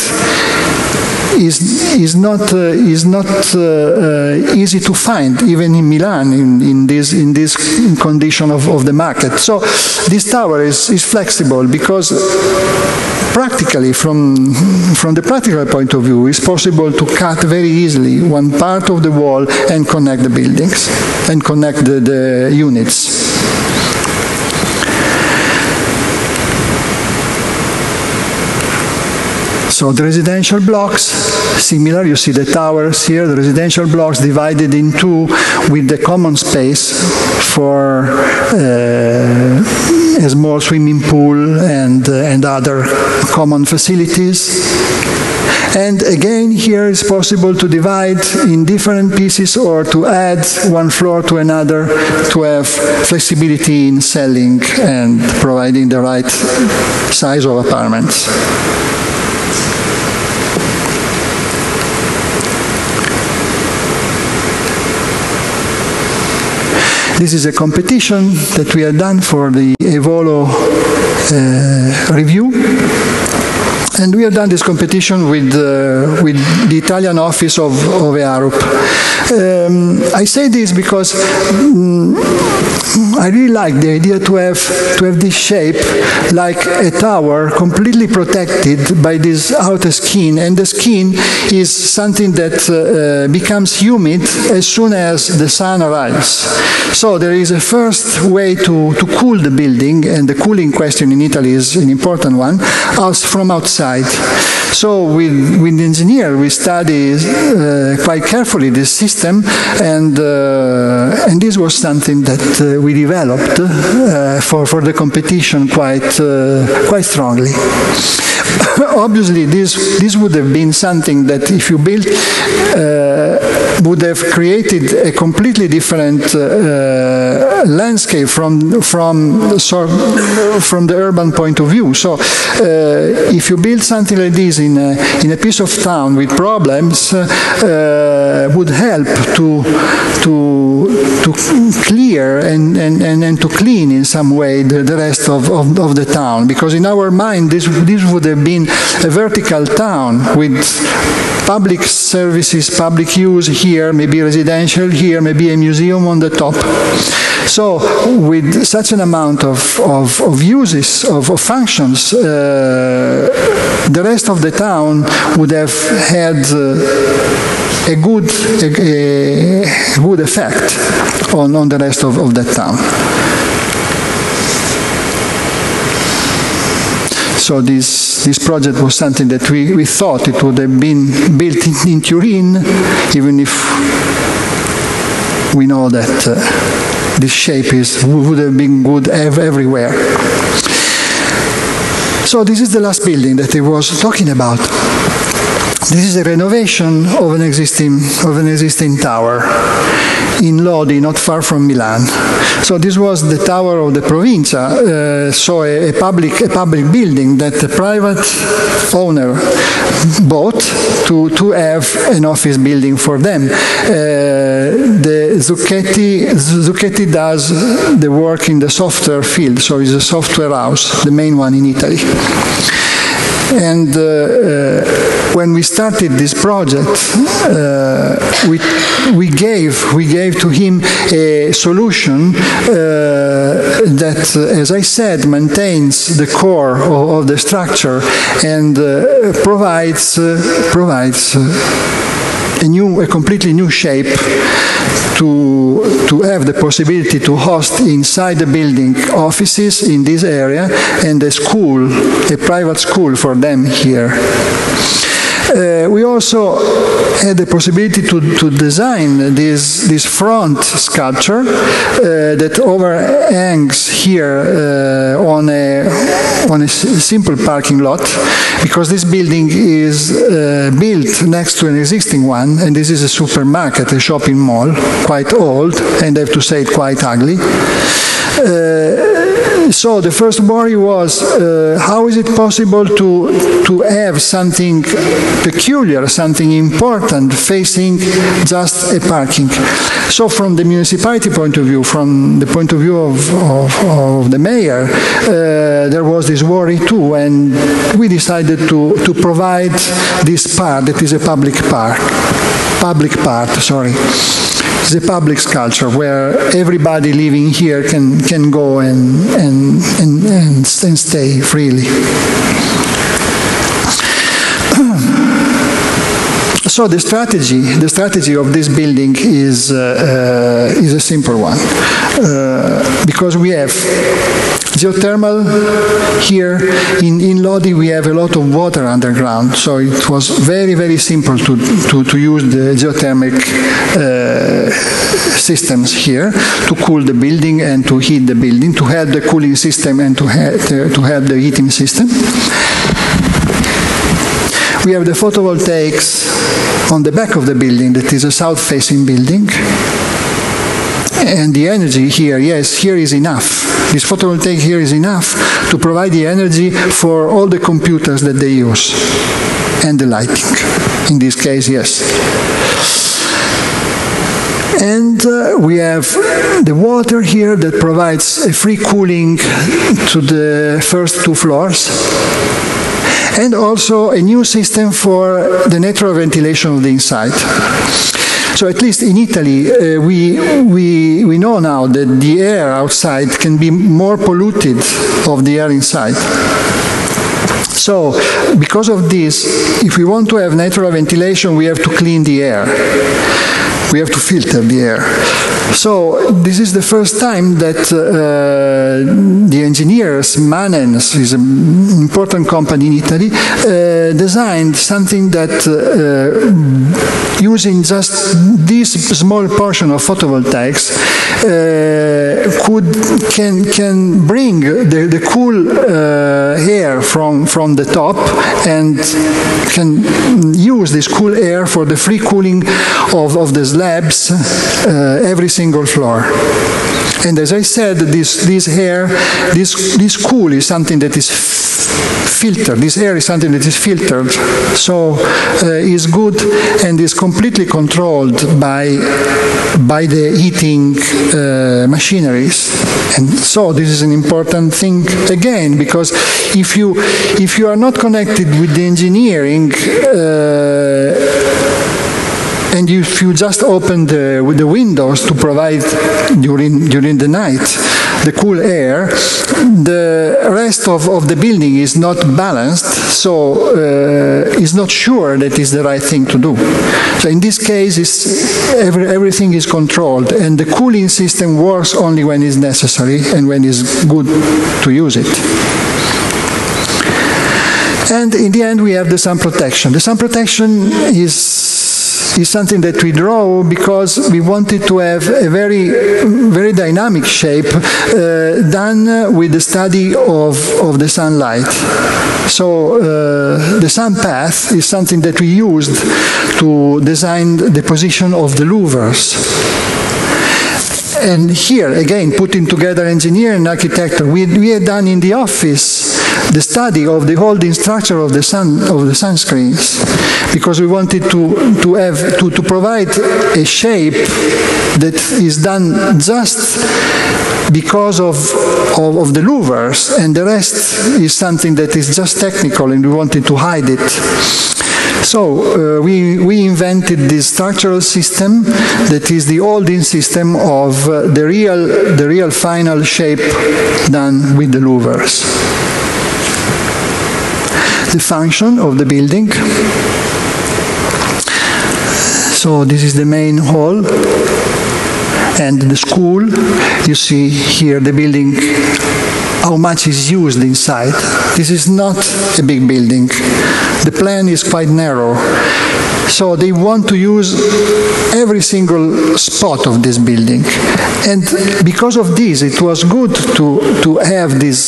is not easy to find, even in Milan, in this condition of the market. So this tower is flexible because practically, from the practical point of view, it's possible to cut very easily one part of the wall and connect the buildings and connect the units. So the residential blocks, similar, you see the towers here, the residential blocks divided in two with the common space for a small swimming pool and other common facilities. And again, here it's possible to divide in different pieces or to add one floor to another to have flexibility in selling and providing the right size of apartments. This is a competition that we have done for the Evolo review. And we have done this competition with the Italian office of EARUP. I say this because I really like the idea to have this shape like a tower, completely protected by this outer skin, and the skin is something that becomes humid as soon as the sun arrives. So there is a first way to cool the building, and the cooling question in Italy is an important one, from outside. So with the engineer, we study quite carefully this system, and this was something that we developed for the competition quite strongly. Obviously, this would have been something that, if you built, would have created a completely different landscape from the urban point of view. So, if you build something like this in a piece of town with problems, would help to clear and to clean in some way the rest of the town, because in our mind this would have been a vertical town with public services, public use here, maybe residential here, maybe a museum on the top. So with such an amount of uses, of functions, the rest of the town would have had a good effect on the rest of that town. So this project was something that we thought it would have been built in Turin, even if we know that this shape would have been good everywhere. So this is the last building that I was talking about. This is a renovation of an existing tower in Lodi, not far from Milan. So this was the tower of the Provincia, so a public building that the private owner bought to have an office building for them. The Zucchetti does the work in the software field, so it's a software house, the main one in Italy. And when we started this project, we gave to him a solution that, as I said, maintains the core of the structure and provides a completely new shape to have the possibility to host inside the building offices in this area and a private school for them here. We also had the possibility to design this front sculpture that overhangs here on a simple parking lot, because this building is built next to an existing one, and this is a supermarket, a shopping mall, quite old, and I have to say quite ugly. So the first worry was, how is it possible to have something peculiar, something important, facing just a parking? So from the municipality point of view, from the point of view of the mayor, there was this worry too, and we decided to provide this part that is a public part. It's a public sculpture where everybody living here can go and stay freely. So the strategy of this building is a simple one, because we have geothermal here in Lodi. We have a lot of water underground, so it was very, very simple to use the geothermic systems here to cool the building and to heat the building, to have the cooling system and to have the heating system. We have the photovoltaics on the back of the building, that is a south-facing building. And the energy here, yes, here is enough. This photovoltaic here is enough to provide the energy for all the computers that they use, and the lighting. In this case, yes. And we have the water here that provides a free cooling to the first 2 floors. And also a new system for the natural ventilation of the inside. So at least in Italy, we know now that the air outside can be more polluted of the air inside. So because of this, if we want to have natural ventilation, we have to clean the air. We have to filter the air. So this is the first time that the engineers, Manens, is an important company in Italy, designed something that using just this small portion of photovoltaics can bring the cool air from the top, and can use this cool air for the free cooling of the slabs every single floor. And as I said, this air, this cool is something that is filtered. This air is something that is filtered, so is good and is completely controlled by the heating machineries. And so this is an important thing again, because if you are not connected with the engineering, and if you just open the windows to provide during the night the cool air, the rest of the building is not balanced, so is not sure that is the right thing to do. So in this case, everything is controlled, and the cooling system works only when it's necessary and when it's good to use it. And in the end, we have the sun protection. The sun protection is is something that we draw because we wanted to have a very, very dynamic shape done with the study of the sunlight. So the sun path is something that we used to design the position of the louvers. And here, again, putting together engineer and architecture, we had done in the office the study of the holding structure of the sunscreens, because we wanted to provide a shape that is done just because of the louvers, and the rest is something that is just technical, and we wanted to hide it. So we invented this structural system that is the holding system of the real final shape done with the louvers. The function of the building. So this is the main hall and the school. You see here the building, how much is used inside. This is not a big building. The plan is quite narrow. So they want to use every single spot of this building. And because of this, it was good to have this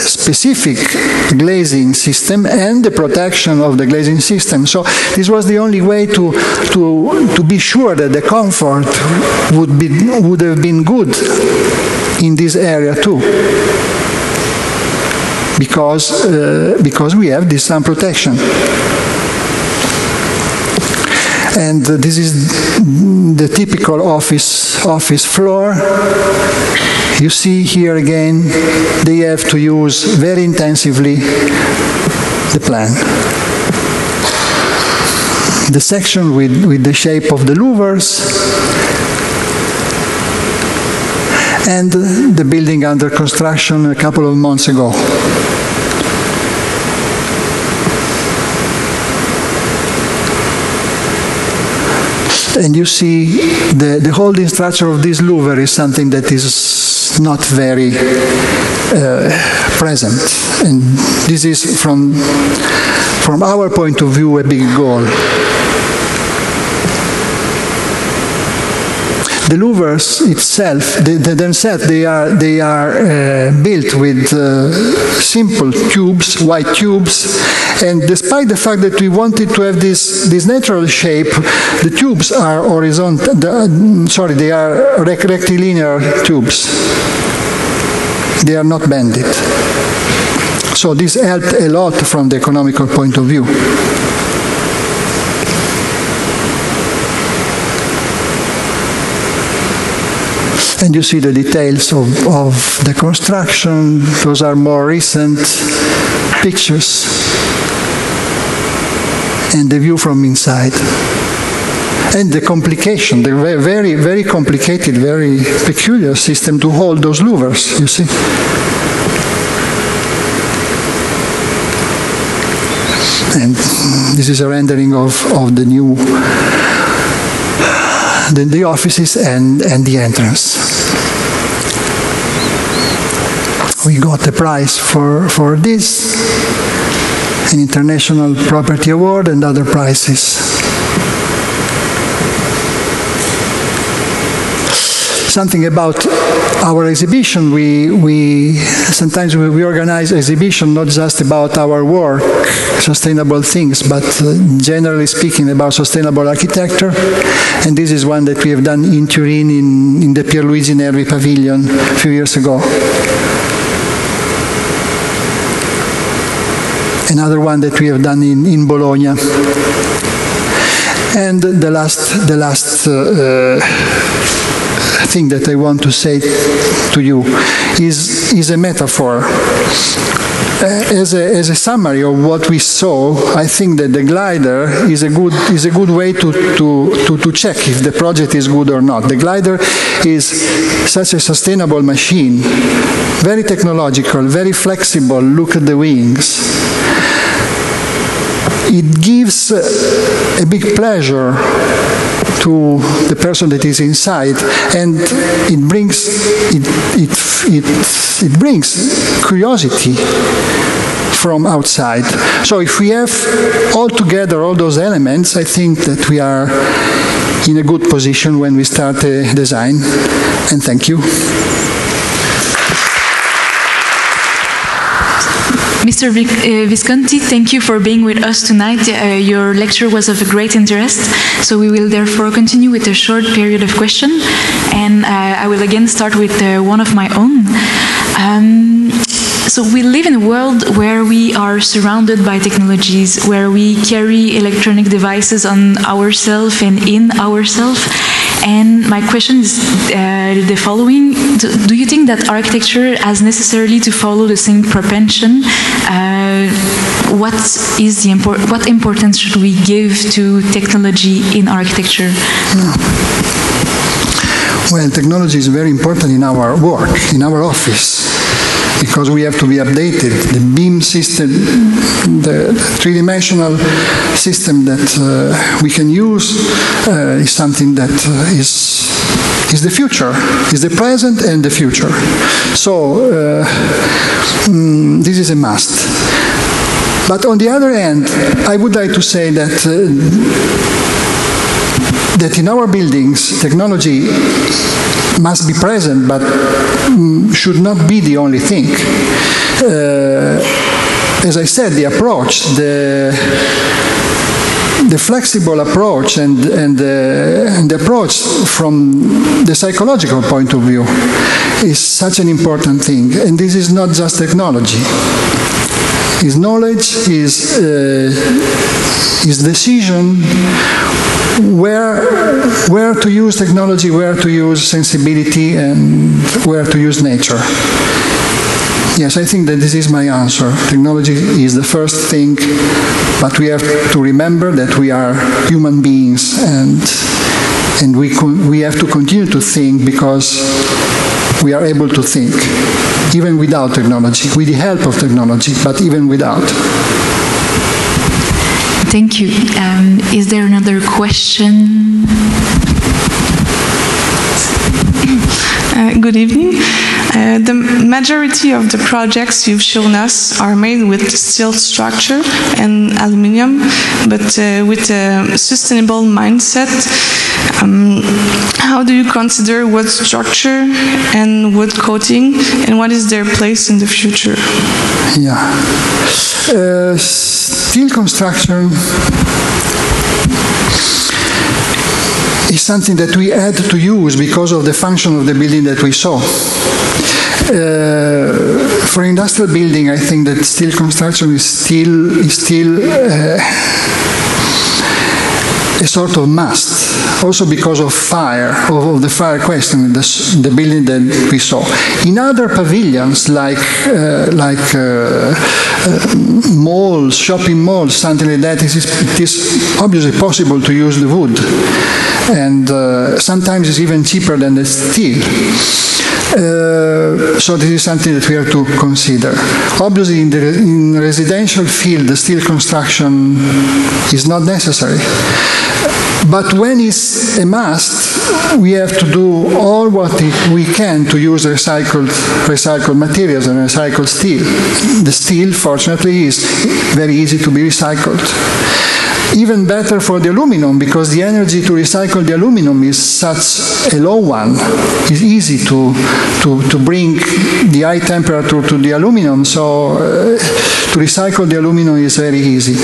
specific glazing system and the protection of the glazing system. So this was the only way to be sure that the comfort would have been good in this area too. Because we have this sun protection. And this is the typical office floor. You see here again, they have to use very intensively the plan. The section with the shape of the louvers, and the building under construction a couple of months ago. And you see the holding structure of this louver is something that is not very present. And this is, from our point of view, a big goal. The louvers itself, themselves, they are built with simple tubes, white tubes, and despite the fact that we wanted to have this natural shape, the tubes are horizontal. They are rectilinear tubes. They are not bended. So this helped a lot from the economical point of view. And you see the details of the construction. Those are more recent pictures. And the view from inside. And the complication, the very, very complicated, very peculiar system to hold those louvers, you see. And this is a rendering of the new the offices and the entrance. We got a prize for this, an international property award and other prizes. Something about our exhibition, sometimes we organize exhibition not just about our work, sustainable things, but generally speaking about sustainable architecture. And this is one that we have done in Turin in the Pierluigi Nervi Pavilion a few years ago. Another one that we have done in Bologna. And the last thing that I want to say to you is a metaphor. As a summary of what we saw, I think that the glider is a good way to check if the project is good or not. The glider is such a sustainable machine, very technological, very flexible. Look at the wings. It gives a big pleasure to the person that is inside, and it brings curiosity from outside. So if we have all together all those elements, I think that we are in a good position when we start a design. And thank you. Mr. Visconti, thank you for being with us tonight. Your lecture was of a great interest, so we will therefore continue with a short period of question, and I will again start with one of my own. So we live in a world where we are surrounded by technologies, where we carry electronic devices on ourselves and in ourselves. And my question is the following. Do you think that architecture has necessarily to follow the same propension? What importance should we give to technology in architecture? Well, technology is very important in our work, in our office, because we have to be updated. The BIM system, the three-dimensional system that we can use is something that is the future, is the present and the future. So this is a must. But on the other hand, I would like to say that that in our buildings, technology must be present, but should not be the only thing. As I said, the approach, the flexible approach and the approach from the psychological point of view is such an important thing. And this is not just technology. Is knowledge, is decision, where to use technology, where to use sensibility, and where to use nature. Yes, I think that this is my answer. Technology is the first thing, but we have to remember that we are human beings, and we have to continue to think because we are able to think, even without technology, with the help of technology, but even without. Thank you. Is there another question? Good evening. The majority of the projects you've shown us are made with steel structure and aluminium, but with a sustainable mindset. How do you consider wood structure and wood coating, and what is their place in the future? Yeah. Steel construction is something that we had to use because of the function of the building that we saw. For industrial building, I think that steel construction is still a sort of must, also because of fire, of the fire question, the building that we saw. In other pavilions, like malls, shopping malls, something like that, it is obviously possible to use the wood, and sometimes it's even cheaper than the steel. So this is something that we have to consider. Obviously, in the residential field, the steel construction is not necessary. But when it's a must, we have to do all what we can to use recycled materials and recycled steel. The steel, fortunately, is very easy to be recycled. Even better for the aluminum, because the energy to recycle the aluminum is such a low one. It's easy to bring the high temperature to the aluminum, so to recycle the aluminum is very easy.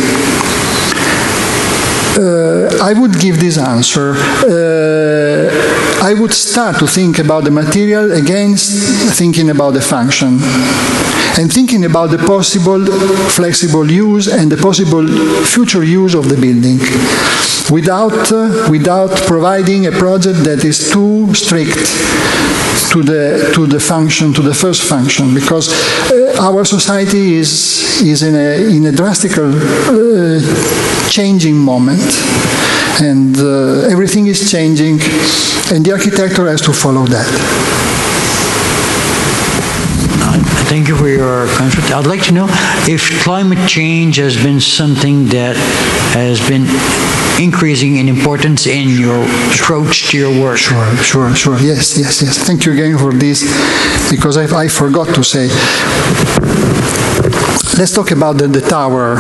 I would give this answer. I would start to think about the material against thinking about the function, and thinking about the possible flexible use and the possible future use of the building, without providing a project that is too strict to the function, to the first function, because our society is in a drastic changing moment, and everything is changing, and the architecture has to follow that. Thank you for your contribution. I'd like to know if climate change has been something that has been increasing in importance in your approach to your work. Sure. Yes. Thank you again for this, because I forgot to say. let's talk about the tower.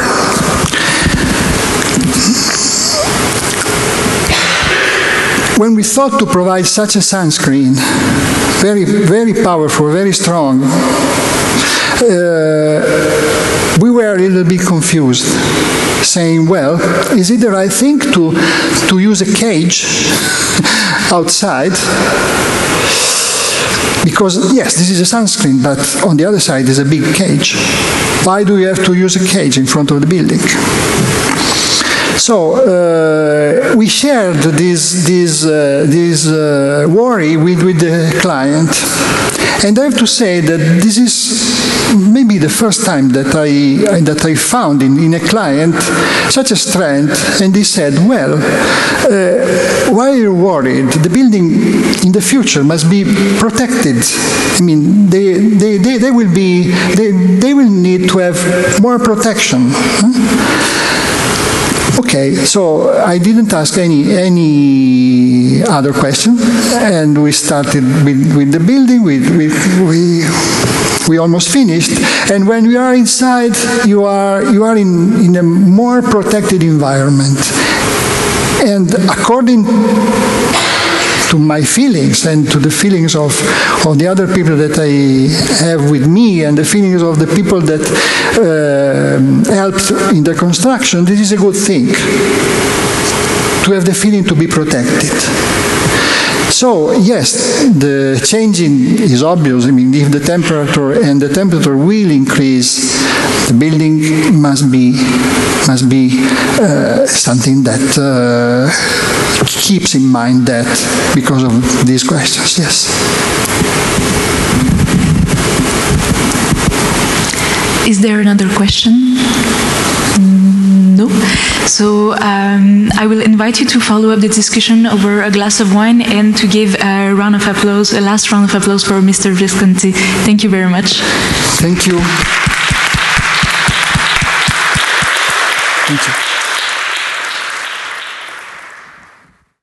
When we thought to provide such a sunscreen, very, very powerful, very strong, we were a little bit confused, saying, well, is it the right thing to use a cage outside? Because, yes, this is a sunscreen, but on the other side is a big cage. Why do you have to use a cage in front of the building? So we shared this worry with the client, and I have to say that this is maybe the first time that I found in a client such a strength, and he said, well, why are you worried? The building in the future must be protected. I mean, they will need to have more protection. Okay, so I didn't ask any other question, and we started with the building. We almost finished, and when we are inside, you are in a more protected environment, and according to my feelings and to the feelings of the other people that I have with me and the feelings of the people that helped in the construction, this is a good thing, to have the feeling to be protected. So, yes, the changing is obvious. I mean, if the temperature will increase, the building must be something that keeps in mind that because of these questions. Yes. Is there another question? No. So I will invite you to follow up the discussion over a glass of wine and to give a round of applause, a last round of applause for Mr. Visconti. Thank you very much. Thank you. Thank you.